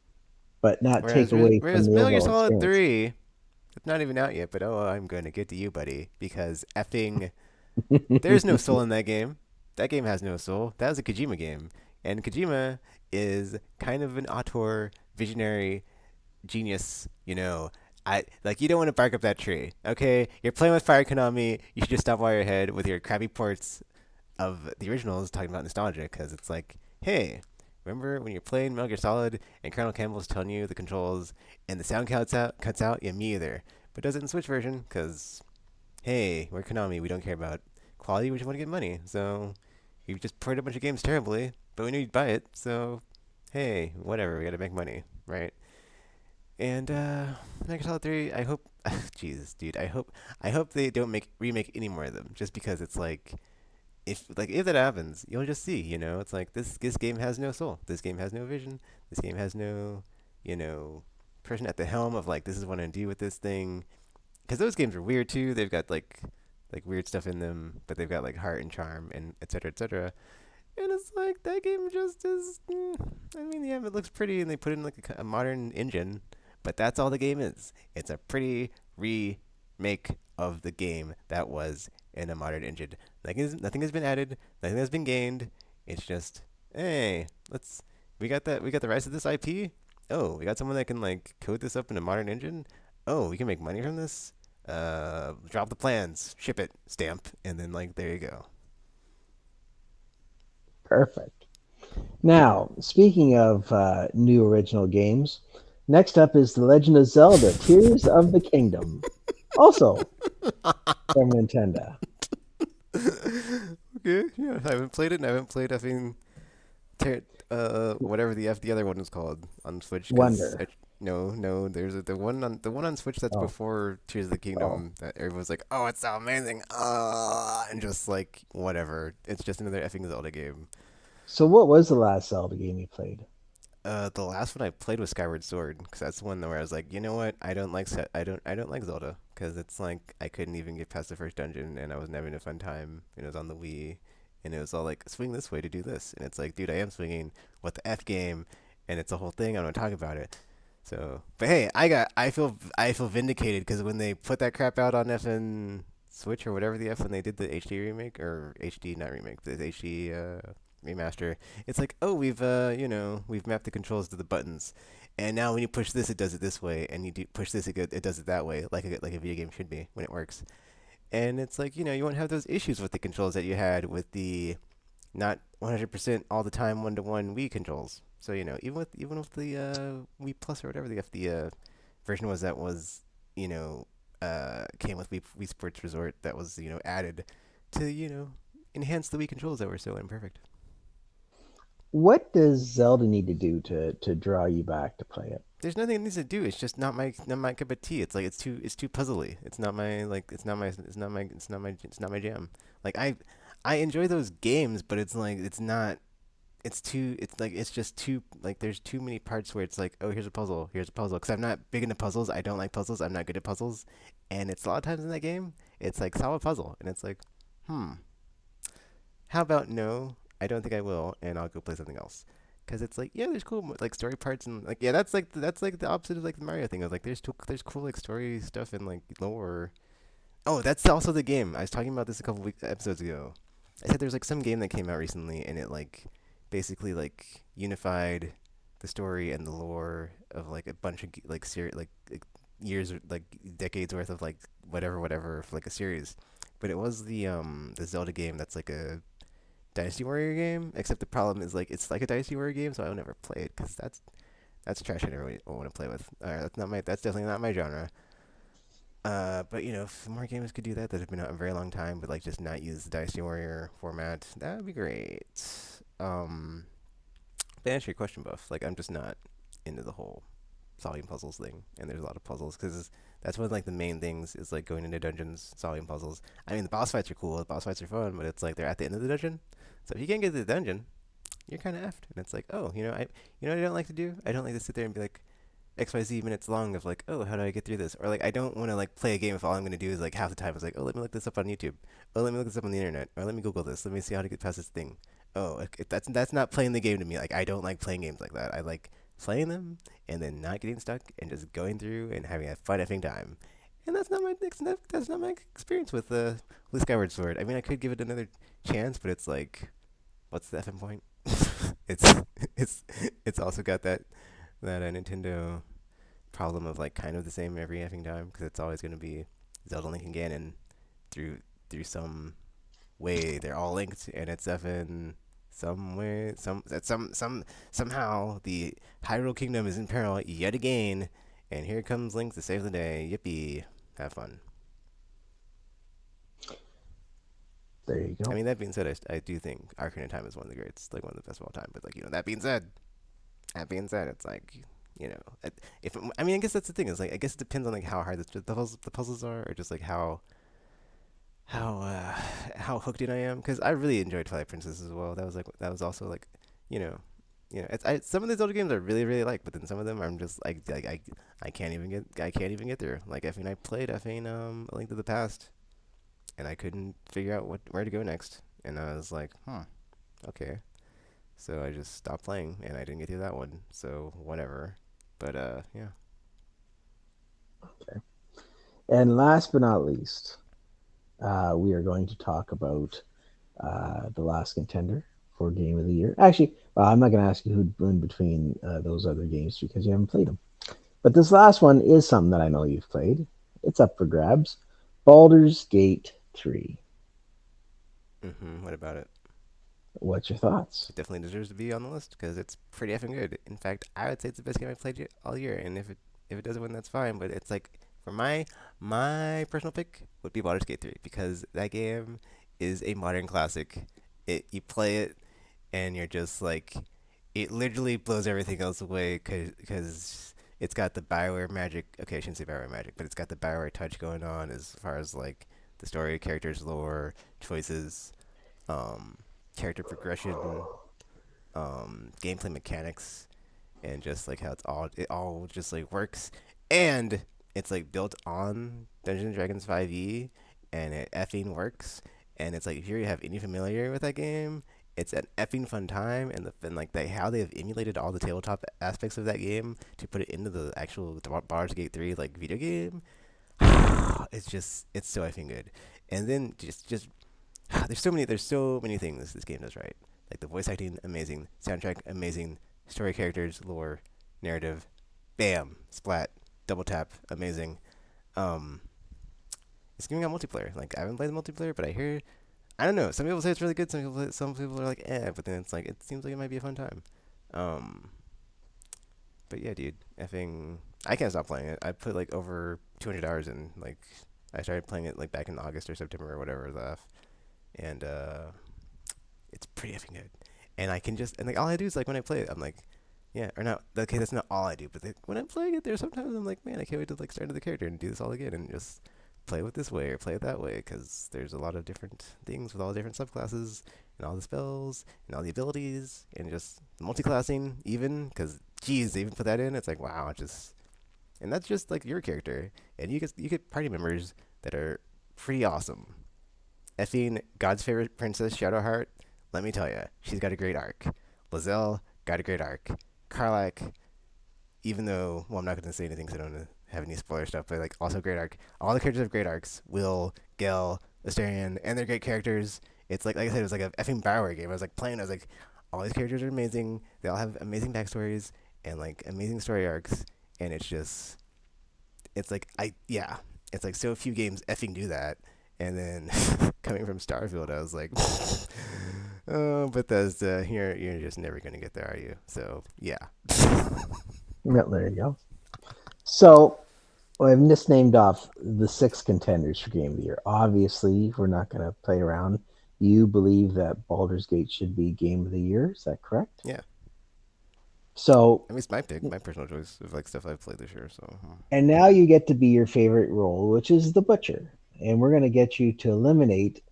but not take away from Whereas the Metal Gear overall Solid experience. 3, it's not even out yet, but oh, I'm going to get to you, buddy, because effing there's no soul in that game. That game has no soul. That was a Kojima game, and Kojima is kind of an auteur, visionary genius. I like, you don't want to bark up that tree. Okay, you're playing with Fire Konami. You should just stop while you're ahead with your crappy ports of the originals talking about nostalgia, because it's like, hey, remember when you're playing Metal Gear Solid and Colonel Campbell's telling you the controls and the sound cuts out? Yeah, me either. But does it in Switch version? Because, hey, we're Konami. We don't care about quality. We just want to get money. So you just ported a bunch of games terribly, but we knew you'd buy it. So, hey, whatever. We got to make money, right? And Metal Gear Solid 3, I hope, Jesus, dude, I hope they don't remake any more of them, just because it's like, if that happens, you'll just see, it's like, this game has no soul. This game has no vision. This game has no, you know, person at the helm of like, this is what I do with this thing. Because those games are weird too. They've got like weird stuff in them, but they've got like heart and charm and etc. etc. And it's like that game just is. I mean, yeah, it looks pretty, and they put in like a modern engine, but that's all the game is. It's a pretty remake of the game that was in a modern engine. Nothing has been added. Nothing has been gained. It's just, hey, we got the rights to this IP. Oh, we got someone that can like code this up in a modern engine. Oh, we can make money from this. Drop the plans, ship it, stamp, and then like, there you go. Perfect. Now, speaking of new original games, next up is The Legend of Zelda Tears of the Kingdom, also from Nintendo. Okay, yeah, I haven't played it. And I haven't played effing whatever the other one is called on Switch. Because Wonder. no, there's the one on Switch that's Oh, before Tears of the oh. Kingdom that everyone's like, oh, it's so amazing, and just like whatever. It's just another effing Zelda game. So, what was the last Zelda game you played? The last one I played was Skyward Sword because that's the one where I was like, you know what? I don't like Zelda because it's like I couldn't even get past the first dungeon and I wasn't having a fun time. And it was on the Wii, and it was all like swing this way to do this, and it's like, dude, I am swinging. What the f game? And it's a whole thing. I don't talk about it. So, but hey, I feel vindicated because when they put that crap out on FN Switch or whatever the f when they did the HD remake or HD not remake, the HD remaster, it's like, oh, we've mapped the controls to the buttons, and now when you push this, it does it this way, and you do push this, it does it that way, like a video game should be when it works. And it's like, you won't have those issues with the controls that you had with the not 100% all the time one-to-one Wii controls. So even with the Wii Plus or whatever the version was that was came with Wii Sports Resort that was added to enhance the Wii controls that were so imperfect. What does Zelda need to do to draw you back to play it? There's nothing it needs to do. It's just not my cup of tea. It's like it's too puzzly. It's not my like it's not my jam. Like I enjoy those games, but it's like it's just too like there's too many parts where it's like, oh, here's a puzzle, because I'm not big into puzzles. I don't like puzzles. I'm not good at puzzles, and it's a lot of times in that game it's like solve a puzzle, and it's like, hmm, how about no, I don't think I will, and I'll go play something else. Because it's like, yeah, there's cool like story parts, and like, yeah, that's like the opposite of like the Mario thing. I was like, there's cool like story stuff and like lore. Oh, that's also the game I was talking about this a couple episodes ago. I said there's like some game that came out recently, and it like basically like unified the story and the lore of like a bunch of like years or like decades worth of like whatever for like a series. But it was the Zelda game that's like a Dynasty Warrior game, except the problem is like it's like a Dynasty Warrior game, so I'll never play it because that's trash. I never really want to play with. That's definitely not my genre. But if more games could do that have been out a very long time, but like just not use the Dynasty Warrior format, that would be great. To answer your question, Buff, like I'm just not into the whole solving puzzles thing, and there's a lot of puzzles because that's one of like the main things is like going into dungeons, solving puzzles. I mean, the boss fights are cool, the boss fights are fun, but it's like they're at the end of the dungeon, so if you can't get to the dungeon, you're kind of effed. And it's like, oh, what I don't like to do? I don't like to sit there and be like XYZ minutes long of like, oh, how do I get through this? Or like, I don't want to like play a game if all I'm gonna do is like half the time is like, oh, let me look this up on YouTube. Oh, let me look this up on the internet. Or let me Google this. Let me see how to get past this thing. Oh, that's not playing the game to me. Like, I don't like playing games like that. I like playing them and then not getting stuck and just going through and having a fun effing time. And that's not my experience with Skyward Sword. I mean, I could give it another chance, but it's like, what's the effing point? it's it's it's also got that Nintendo problem of like kind of the same every effing time because it's always going to be Zelda, Link, and Ganon through some way they're all linked, and it's effing some way somehow the Hyrule Kingdom is in peril yet again, and here comes Link to save the day. Yippee! Have fun. There you I go. mean, that being said, I do think Ocarina of Time is one of the greats, like one of the best of all time. But like that being said, it's like if I mean, I guess that's the thing. Is like I guess it depends on like how hard the puzzles are, or just like how uh, how hooked in I am. Because I really enjoyed Twilight Princess as well. That was also like you know some of these older games I really really like, but then some of them I'm just like I can't even get through. Like I played A Link to the Past, and I couldn't figure out where to go next, and I was like, okay. So I just stopped playing, and I didn't get through that one. So whatever. But yeah. Okay. And last but not least, we are going to talk about the last contender for Game of the Year. Actually, well, I'm not going to ask you who'd win between those other games because you haven't played them. But this last one is something that I know you've played. It's up for grabs. Baldur's Gate 3. What about it? What's your thoughts? It definitely deserves to be on the list because it's pretty effing good. In fact, I would say it's the best game I've played all year. And if it doesn't win, that's fine. But it's like for my personal pick would be Baldur's Gate 3 because that game is a modern classic. You play it and you're just like it literally blows everything else away because it's got the Bioware magic. Okay, I shouldn't say Bioware magic, but it's got the Bioware touch going on as far as like the story, characters, lore, choices, um, character progression, gameplay mechanics, and just like how it all just like works, and it's like built on Dungeons and Dragons 5e, and it effing works. And it's like if you have any familiarity with that game, it's an effing fun time, and like how they have emulated all the tabletop aspects of that game to put it into the actual Baldur's Gate 3 like video game. It's so effing good. And then just there's so many things this game does right. Like the voice acting, amazing. Soundtrack, amazing. Story, characters, lore, narrative, bam, splat, double tap, amazing. Um, it's giving out multiplayer. Like I haven't played the multiplayer, but I don't know. Some people say it's really good. Some people are like, but then it's like it seems like it might be a fun time. Um, but yeah, dude, effing, I can't stop playing it. I put like over 200 hours in. Like I started playing it like back in August or September or whatever left, and it's pretty effing good. And I can just and like all I do is like when I play it, I'm like, yeah, or not. Okay, that's not all I do, but when I'm playing it, there's sometimes I'm like, man, I can't wait to like start the character and do this all again and just play it this way or play it that way because there's a lot of different things with all the different subclasses and all the spells and all the abilities and just the multiclassing even because geez, they even put that in. It's like wow, just and that's just like your character and you get party members that are pretty awesome. Effing God's favorite princess, Shadowheart. Let me tell you, she's got a great arc. Lizelle got a great arc. Karlach, even though, well, I'm not going to say anything because I don't wanna have any spoiler stuff, but like also great arc. All the characters have great arcs. Will, Gel, Astarion, and they're great characters. It's like I said, it was like a effing Bioware game. I was like playing, I was like, all these characters are amazing. They all have amazing backstories and like amazing story arcs, and it's like yeah, it's like so few games effing do that. And then coming from Starfield, I was like, oh, Bethesda, you're just never gonna get there, are you? So yeah. Yeah, there you go. So I've just named off the six contenders for Game of the Year. Obviously, we're not going to play around. You believe that Baldur's Gate should be Game of the Year. Is that correct? Yeah, So, I mean it's my pick, my personal choice of like stuff I've played this year. So and now you get to be your favorite role, which is the Butcher. And we're going to get you to eliminate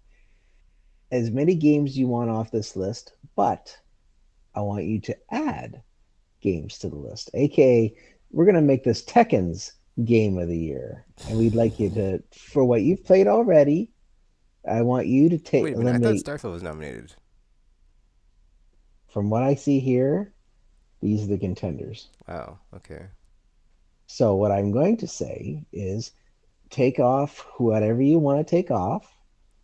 as many games you want off this list, but I want you to add games to the list. AKA, we're going to make this Tekken's Game of the Year. And we'd like you to, for what you've played already, I want you to wait a minute, I thought eliminate, Starfield was nominated. from what I see here, these are the contenders. Wow. Okay. So what I'm going to say is take off whatever you want to take off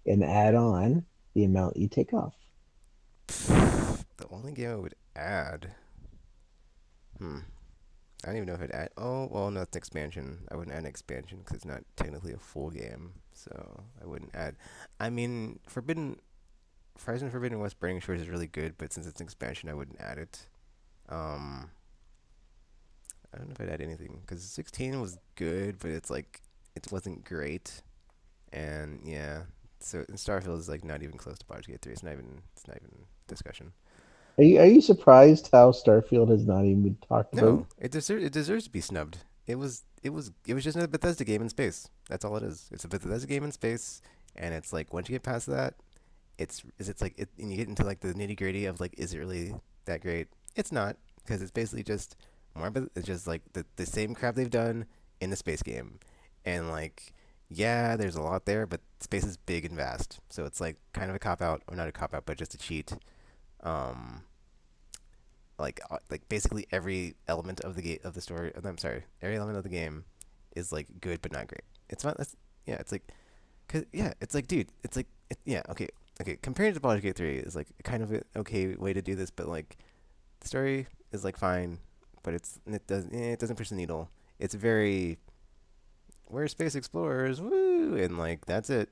and add on the amount you take off. The only game I would add. Hmm. I don't even know if I'd add. Oh well, no, it's an expansion. I wouldn't add an expansion because it's not technically a full game, so I wouldn't add. I mean, Horizon Forbidden West Burning Shores is really good, but since it's an expansion, I wouldn't add it. Um, I don't know if I'd add anything because 16 was good, but it's like it wasn't great, and yeah. So and Starfield is like not even close to Baldur's Gate 3. It's not even discussion. Are you surprised how Starfield has not even been talked about? No, it deserves to be snubbed. It was just a Bethesda game in space. That's all it is. It's a Bethesda game in space, and it's like once you get past that, it's like and you get into like the nitty gritty of like is it really that great? It's not because it's basically just it's just like the same crap they've done in the space game, and like yeah, there's a lot there, but space is big and vast, so it's like kind of a cop out or not a cop out, but just a cheat. Um, like basically every element of the of the story. I'm sorry, every element of the game is like good but not great. It's not. That's yeah. It's like, cause yeah. It's like, dude. It's like yeah. Okay. Okay. Compared to Baldur's Gate 3 is like kind of an okay way to do this, but like the story is like fine, but it doesn't push the needle. It's very we're space explorers, woo, and like that's it.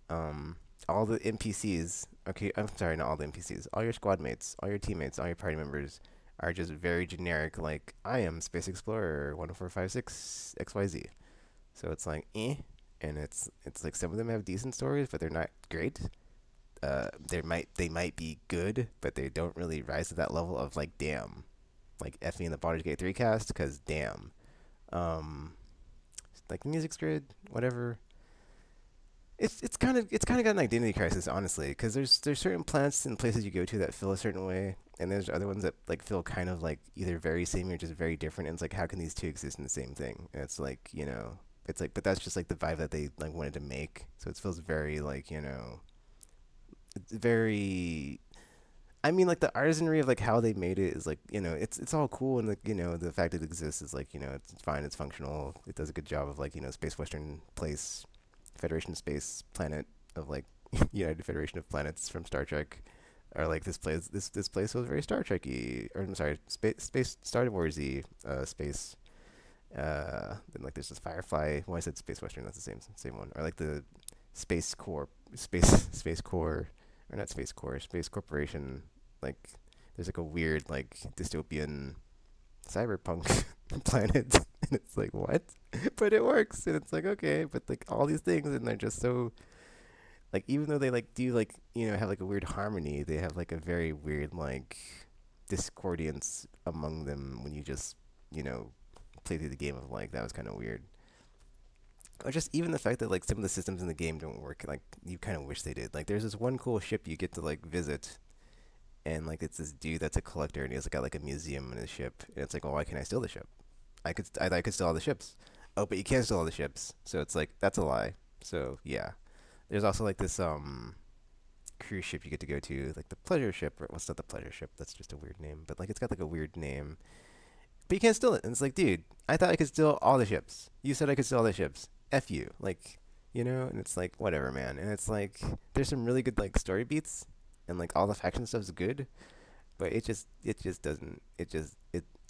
Um, all the NPCs. Okay, I'm sorry, not all the NPCs. All your squad mates, all your teammates, all your party members are just very generic. Like I am Space Explorer 10456 XYZ. So it's like and it's like some of them have decent stories, but they're not great. They might be good, but they don't really rise to that level of like damn, like effing in the Baldur's Gate 3 cast, cause damn. Um, like the music's good, whatever. It's kind of got an identity crisis, honestly, because there's certain planets and places you go to that feel a certain way, and there's other ones that like feel kind of like either very same or just very different. And it's like how can these two exist in the same thing? And it's like it's like but that's just like the vibe that they like wanted to make. So it feels very like it's very. I mean, like the artisanry of like how they made it is like it's all cool, and the fact it exists is like it's fine, it's functional, it does a good job of like space western place, Federation space planet of like United Federation of Planets from Star Trek, or like this place was very Star Trekky, or I'm sorry, space Star Warsy, space. Then like there's this Firefly. Well, I said Space Western. That's the same one. Or like the Space Corp, Space Corps, or not Space Corps, Space Corporation. Like there's like a weird like dystopian cyberpunk planet, and it's like what? But it works, and it's like okay, but like all these things, and they're just so like even though they like do like have like a weird harmony, they have like a very weird like discordance among them when you just you know play through the game of like that was kind of weird. Or just even the fact that like some of the systems in the game don't work like you kind of wish they did. Like there's this one cool ship you get to like visit, and like it's this dude that's a collector, and he's got like a museum in his ship, and it's like, well, why can't I steal the ship? I could steal all the ships. Oh, but you can't steal all the ships. So it's like that's a lie. So yeah, there's also like this cruise ship you get to go to, like the pleasure ship. Or what's not the pleasure ship? That's just a weird name. But like it's got like a weird name. But you can't steal it. And it's like, dude, I thought I could steal all the ships. You said I could steal all the ships. F you. Like, and it's like, whatever, man. And it's like, there's some really good, like, story beats. And, like, all the faction stuff's good. But it just doesn't,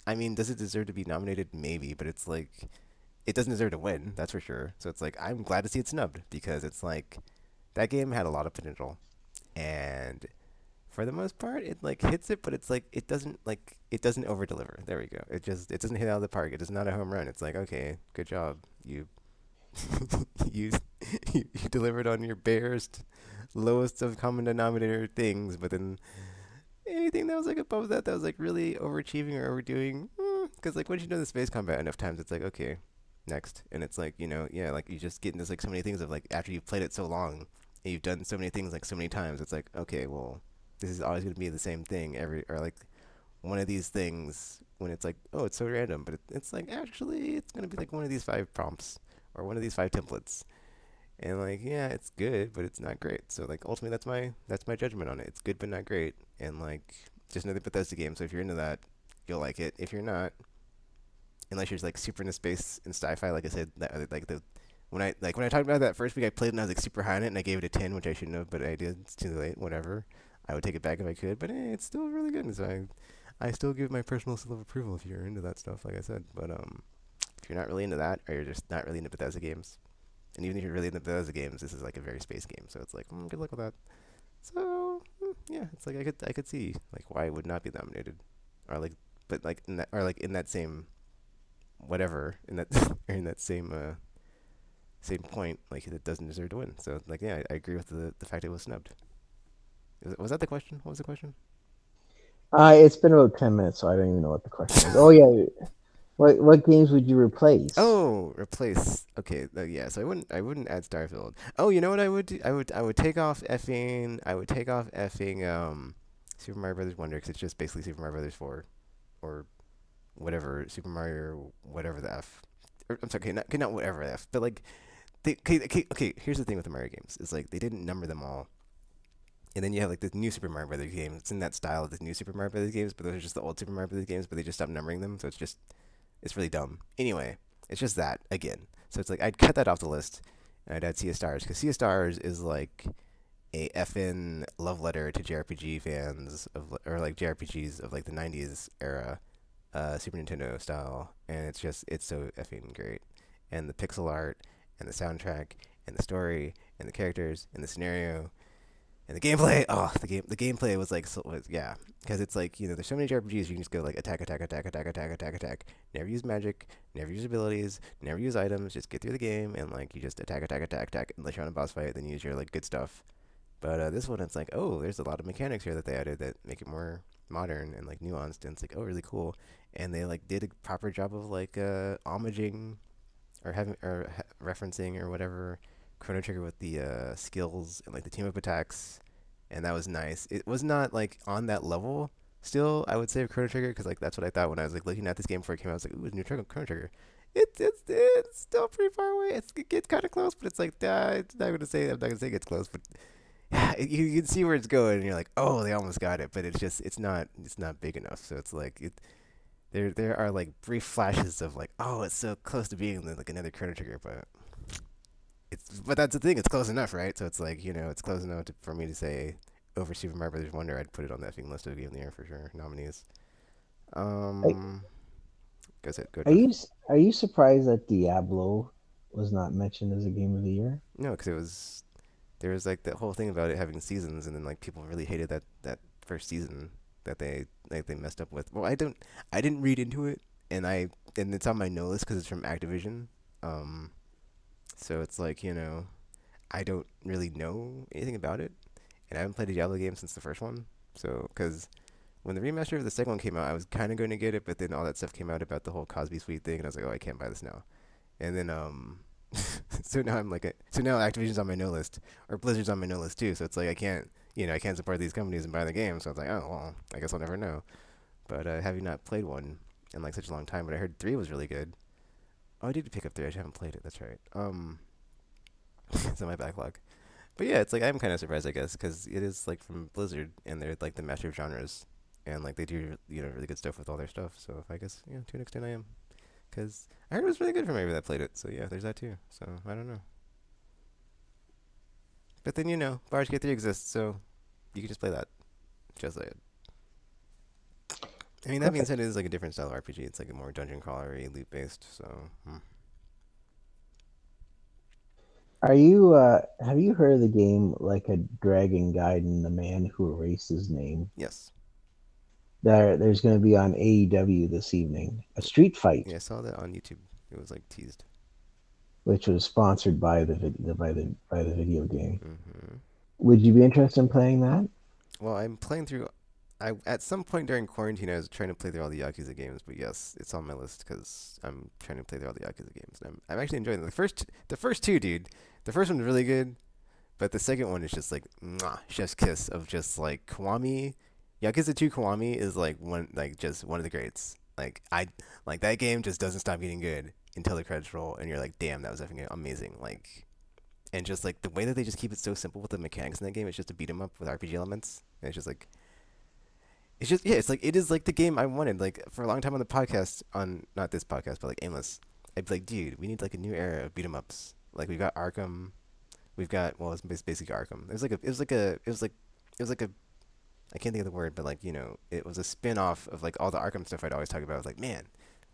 I mean, does it deserve to be nominated? Maybe. But it's like, it doesn't deserve to win. That's for sure. So it's like, I'm glad to see it snubbed. Because it's like, that game had a lot of potential. And for the most part, it like hits it, but it's like it doesn't over deliver. There we go. It doesn't hit out of the park. It is not a home run. It's like okay, good job. You you you delivered on your barest, lowest of common denominator things, but then anything that was like above that was like really overachieving or overdoing. Because like once you know the space combat enough times, it's like okay, next, and it's like yeah, like you just get into like so many things of like after you've played it so long and you've done so many things like so many times, it's like okay, well this is always going to be the same thing every or like one of these things when it's like oh it's so random, but it's like actually it's going to be like one of these five prompts or one of these five templates, and like yeah it's good but it's not great. So like ultimately that's my judgment on it. It's good but not great, and like just another Bethesda game. So if you're into that, you'll like it. If you're not, unless you're like super into space and sci-fi, like I said, that like the when I talked about it that first week, I played it and I was like super high on it, and I gave it a 10, which I shouldn't have, but I did. It's too late. Whatever. I would take it back if I could, but it's still really good. So I still give my personal seal of approval if you're into that stuff, like I said. But if you're not really into that, or you're just not really into Bethesda games, and even if you're really into Bethesda games, this is like a very space game, so it's like good luck with that. So yeah, it's like I could see like why it would not be nominated, or like but like in that or like in that same whatever in that or in that same point, like it doesn't deserve to win. So like yeah, I agree with the fact it was snubbed. Was that the question? What was the question? It's been about 10 minutes, so I don't even know what the question is. Oh yeah, what games would you replace? Oh, replace. Okay, yeah. So I wouldn't add Starfield. Oh, you know what I would do? I would take off effing Super Mario Brothers Wonder because it's just basically Super Mario Brothers 4 or whatever Super Mario whatever the F. Or, I'm sorry, okay, not whatever the F, but like okay. Here's the thing with the Mario games is like they didn't number them all. And then you have like the new Super Mario Brothers games. It's in that style of the new Super Mario Brothers games, but those are just the old Super Mario Brothers games. But they just stopped numbering them, so it's really dumb. Anyway, it's just that again. So it's like I'd cut that off the list, and I'd add Sea of Stars because Sea of Stars is like a FN love letter to JRPG fans of or like JRPGs of like the '90s era, Super Nintendo style, and it's so effing great, and the pixel art and the soundtrack and the story and the characters and the scenario. And the gameplay, oh, the gameplay was like, yeah, because it's like there's so many RPGs you can just go like attack, attack, attack, attack, attack, attack, attack. Never use magic, never use abilities, never use items. Just get through the game and like you just attack, attack, attack, attack unless you're on a boss fight. Then use your like good stuff. But this one, it's like, oh, there's a lot of mechanics here that they added that make it more modern and like nuanced, and it's like, oh, really cool. And they like did a proper job of like homaging or having or referencing or whatever Chrono Trigger with the skills and like the team up attacks, and that was nice. It was not like on that level still, I would say, of Chrono Trigger, because like that's what I thought when I was like looking at this game before it came out. I was like, ooh, it's new Chrono Trigger. It's still pretty far away. It gets kind of close, but it's like I'm not gonna say it gets close, but you can see where it's going, and you're like, oh, they almost got it, but it's not big enough. So it's like there are like brief flashes of like, oh, it's so close to being like another Chrono Trigger, but that's the thing, it's close enough, right? So it's like it's close enough for me to say over Super Mario Brothers Wonder, I'd put it on that thing list of Game of the Year for sure nominees. Are, Um, go ahead, go are Jeff. you are you surprised that Diablo was not mentioned as a game of the year? No, because there was like that whole thing about it having seasons, and then like people really hated that first season that they messed up with. Well, I didn't read into it, and it's on my no list because it's from Activision. Um, so it's like I don't really know anything about it, and I haven't played a Diablo game since the first one. So because when the remaster of the second one came out, I was kind of going to get it, but then all that stuff came out about the whole Cosby Suite thing, and I was like, oh, I can't buy this now. And then so now so now Activision's on my no list, or Blizzard's on my no list too. So it's like I can't support these companies and buy the game. So I was like, oh well, I guess I'll never know. But having not played one in like such a long time, but I heard three was really good. Oh, I did pick up three. I just haven't played it. That's right. It's in my backlog. But yeah, it's like I'm kind of surprised, I guess, because it is like from Blizzard, and they're like the master of genres, and like they do really good stuff with all their stuff. So I guess to an extent I am, because I heard it was really good from everybody that played it. So yeah, there's that too. So I don't know. But then Bard's Gate 3 exists, so you can just play that. Just like it. I mean, that being Perfect. said, it is like a different style of RPG. It's like a more dungeon crawlery, loot based. So Are you have you heard of the game Like a Dragon Gaiden, the man who erased his name? yes, There's going to be on AEW this evening a street fight, yeah, I saw that on YouTube. It was like teased. which was sponsored by by the video game. hmm Would you be interested in playing that? Well, I'm playing through. I at some point during quarantine, I was trying to play through all the Yakuza games, but yes, it's on my list because I'm trying to play through all the Yakuza games. And I'm actually enjoying them. The first two, dude. The first one's really good, but the second one is just like mwah, chef's kiss of just like Kiwami. Yakuza 2 Kiwami is just one of the greats. Like that game just doesn't stop getting good until the credits roll, and you're like, damn, that was effing amazing. And just like the way that they just keep it so simple with the mechanics in that game, it's just a beat 'em up with RPG elements. And it's just like it's like it is like the game I wanted. Like for a long time on the podcast, on not this podcast, but like Aimless, I'd be like, dude, we need like a new era of beat 'em ups. Like we've got Arkham, we've got well, it's basically Arkham. It was like a I can't think of the word, but like it was a spin off of like all the Arkham stuff I'd always talk about. I was like, man,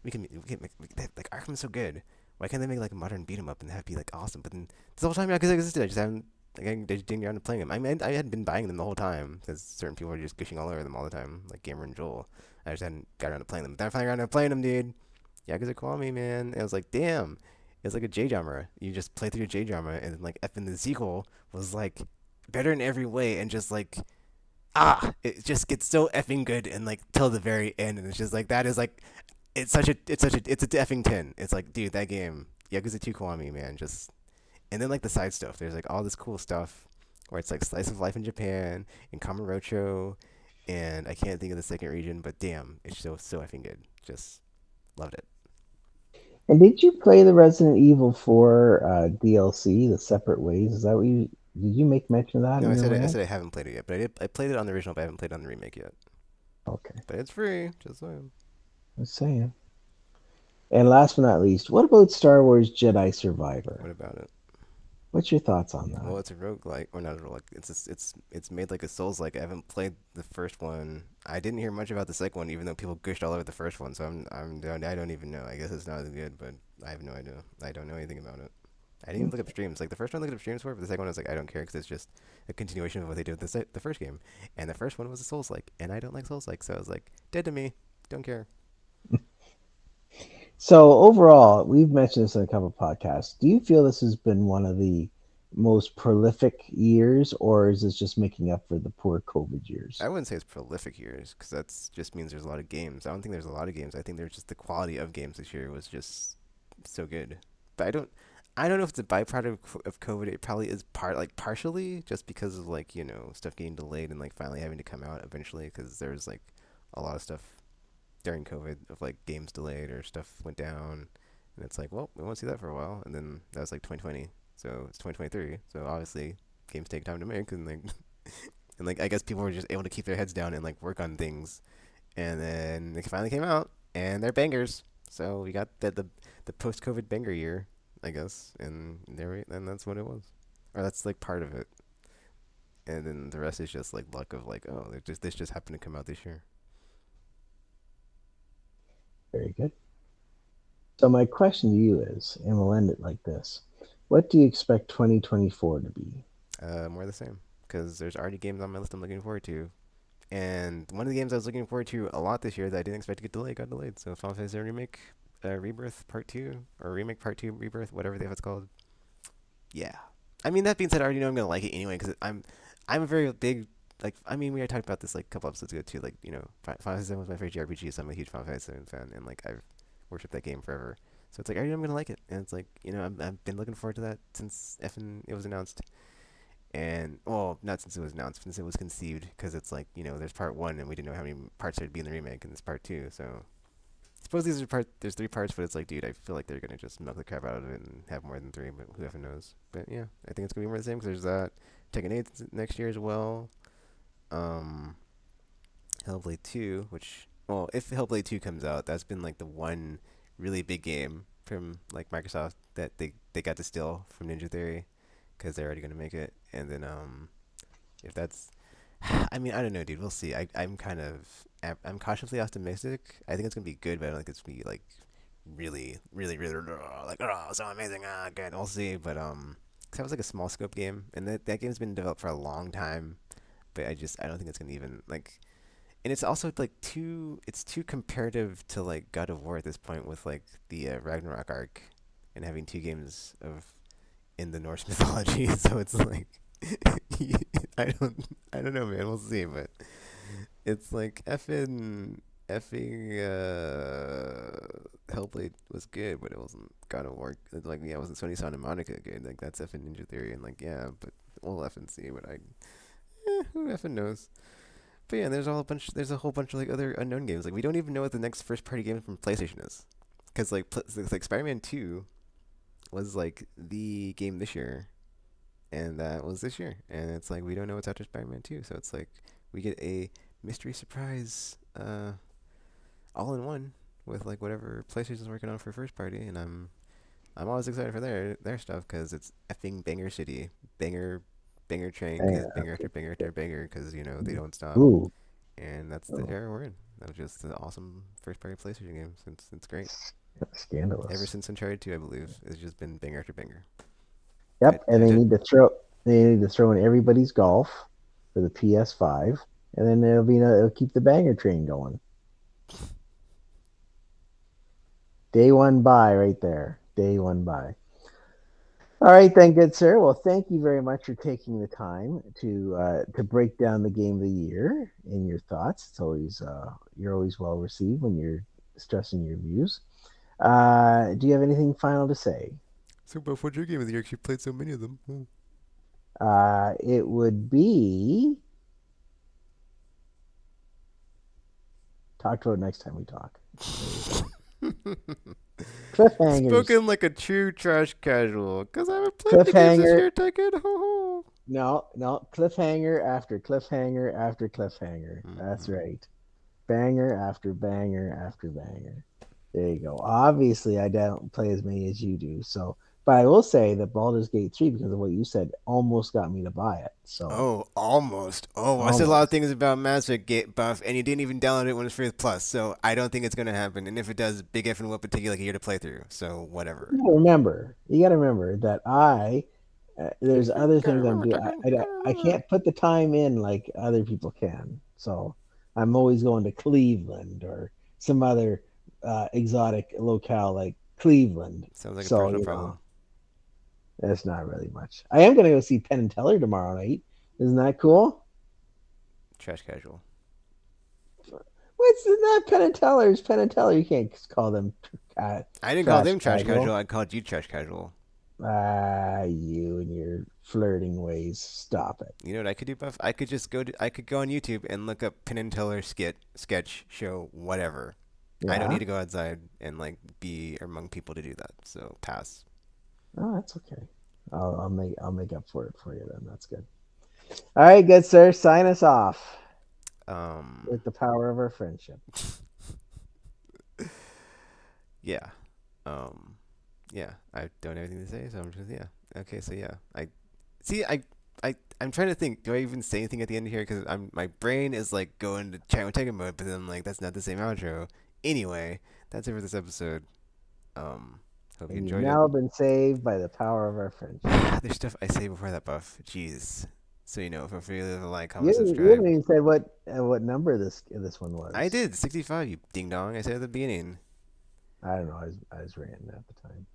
we can make like Arkham's so good. Why can't they make like a modern beat 'em up and have it be like awesome? But then this whole time Yakuza existed, I just haven't like I just didn't get around to playing them. I mean, I had been buying them the whole time because certain people were just gushing all over them all the time, like Gamer and Joel. I just hadn't got around to playing them. But then I finally got around to playing them, dude. Yakuza Kiwami, man. And I was like, damn. It's like a J genre. You just play through a J genre, and then like effing the sequel was like better in every way, and just like it just gets so effing good, and like till the very end, and it's just like that is like it's a effing 10. It's like, dude, that game Yakuza 2 Kiwami, man, just and then like the side stuff. There's like all this cool stuff where it's like slice of life in Japan and Kamurocho, and I can't think of the second region, but damn, it's so effing good. Just loved it. And did you play the Resident Evil 4 DLC, The Separate Ways? Is that what you did you make mention of that No, in your I rant? said I haven't played it yet, but I played it on the original, but I haven't played it on the remake yet. Okay, But it's free, just saying. just saying. And last but not least, what about Star Wars Jedi Survivor? What about it? What's your thoughts on Well, that? it's a roguelike, or not a roguelike. It's made like a Souls like. I haven't played the first one. I didn't hear much about the second one, even though people gushed all over the first one. So I don't even know. I guess it's not as good, but I have no idea. I don't know anything about it. I didn't even look up streams. Like the first one, I looked up streams for, but the second one I was like, I don't care because it's just a continuation of what they did with the first game. And the first one was a Souls like, and I don't like Souls like, so I was like, dead to me. Don't care. So overall, we've mentioned this in a couple of podcasts. Do you feel this has been one of the most prolific years, or is this just making up for the poor COVID years? I wouldn't say it's prolific years because that's just means there's a lot of games. I don't think there's a lot of games. I think there's just the quality of games this year was just so good. But I don't know if it's a byproduct of COVID. It probably is partially just because of like stuff getting delayed and like finally having to come out eventually because there's like a lot of stuff during COVID of like games delayed or stuff went down, and it's like, well, we won't see that for a while, and then that was like 2020, so it's 2023, so obviously games take time to make, and like and like I guess people were just able to keep their heads down and like work on things, and then they finally came out, and they're bangers. So we got the post COVID banger year, I guess, and and that's what it was, or that's like part of it, and then the rest is just like luck of like, oh, this just happened to come out this year. Very good. So my question to you is, and we'll end it like this: what do you expect 2024 to be? More of the same. Because there's already games on my list I'm looking forward to. And one of the games I was looking forward to a lot this year that I didn't expect to get delayed got delayed. So Final Fantasy Remake, Rebirth Part 2, or Remake Part 2 Rebirth, whatever the hell it's called. Yeah. I mean, that being said, I already know I'm going to like it anyway because I'm a very big, like, I mean, we already talked about this like a couple episodes ago too. Like, Final Fantasy 7 was my favorite JRPG, so I'm a huge Final Fantasy 7 fan. And, like, I've worshipped that game forever. So it's like, I already know I'm going to like it. And it's like, I've been looking forward to that since effing it was announced. And well, not since it was announced, since it was conceived, because it's like there's part one, and we didn't know how many parts there'd be in the remake, and there's part two. So suppose there's three parts, but it's like, dude, I feel like they're gonna just milk the crap out of it and have more than three, but who ever knows? But yeah, I think it's gonna be more the same because there's that Tekken 8 next year as well. Um, Hellblade 2, which well, if Hellblade 2 comes out, that's been like the one really big game from like Microsoft that they got to steal from Ninja Theory because they're already gonna make it, and then if that's, I mean, I don't know, dude. We'll see. I'm cautiously optimistic. I think it's gonna be good, but I don't think it's gonna be like really, really, really like so amazing. Good. We'll see. But 'cause that was like a small scope game, and that game's been developed for a long time. But I don't think it's gonna even like, and it's also like too comparative to like God of War at this point with like the Ragnarok arc, and having two games of in the Norse mythology. So it's like I don't know, man. We'll see, but it's like effing Hellblade was good, but it wasn't God of War. Like yeah, it wasn't Sony Santa Monica good. Like that's effing Ninja Theory, and like yeah, but we'll effing see. But who effing knows? But yeah, there's a whole bunch of like other unknown games. Like we don't even know what the next first party game from PlayStation is, because like Spider-Man 2 was like the game this year, and that was this year. And it's like we don't know what's after Spider-Man 2, so it's like we get a mystery surprise, all in one with like whatever PlayStation's working on for first party, and I'm always excited for their stuff because it's effing banger city, banger train, Hang because banger after banger after banger, because they don't stop, Ooh, and that's the oh, era we're in. That was just the awesome first party PlayStation game since it's great. Ever scandalous. since Uncharted 2, I believe, it's just been banger after banger. I, Yep, and I did. they need to throw in everybody's golf for the PS5, and then it'll keep the banger train going. Day one buy right there. Day one buy. All right, then, good sir. Well, thank you very much for taking the time to break down the game of the year and your thoughts. It's always you're always well received when you're stressing your views. Do you have anything final to say? So, Buff, what's your game of the year? 'Cause you played so many of them. It would be talked about next time we talk. There you go. Cliffhangers. Spoken like a true trash casual. 'Cause I haven't played any games this Cliffhanger. year, Tekken. Ho ho. No, no. Cliffhanger after cliffhanger after cliffhanger. That's Mm-hmm. right. Banger after banger after banger. There you go. Obviously, I don't play as many as you do, so But I will say that Baldur's Gate 3, because of what you said, almost got me to buy it. So Oh, almost. Oh, I said a lot of almost. things about Mass Effect Buff, and you didn't even download it when it's free with Plus. So I don't think it's gonna happen. And if it does, Big F and Whoop would take you like a year to play through. So whatever. You got to remember that there's other Gotta things I'm remember, doing. Tekken. Gotta I remember. can't put the time in like other people can. So I'm always going to Cleveland or some other exotic locale like Cleveland. Sounds like a So, personal you know, problem. that's not really much. I am going to go see Penn and Teller tomorrow night. Isn't that cool? Trash casual. What's not Penn and Teller's Penn and Teller? You can't call them uh, I didn't call trash them trash casual. casual. I called you trash casual. You and your flirting ways. Stop it. You know what I could do, Buff? I could just I could go on YouTube and look up Penn and Teller sketch, show, whatever. I don't need Yeah. to go outside and like be among people to do that. So pass. Oh, that's okay. I'll make up for it for you then. That's good. All right, good sir. Sign us off Um, with the power of our friendship. yeah. Um, yeah. I don't have anything to say, so I'm just yeah. Okay, so yeah. I see. I'm trying to think. Do I even say anything at the end here? Because my brain is like going to chat with Tekken mode, but then I'm like that's not the same outro. Anyway, that's it for this episode. Hope you And you've enjoyed it. now been saved by the power of our friendship. There's stuff I say before that, Buff. Jeez. So feel free to leave a like, comment, You subscribe. haven't even said what number this one I was. did 65. You ding dong. I said at the beginning. I don't know. I was ranting at the time.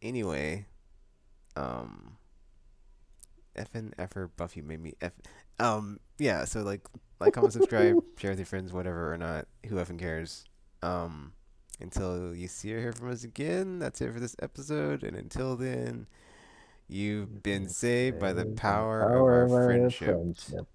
Anyway, um, effing effer Buff, you made me f. Yeah. So like, comment, subscribe, share with your friends, whatever or not. Who effing cares? Um, until you see or hear from us again, that's it for this episode. And until then, you've You've been been saved by the saved by the power of power our of our friendship. friendship.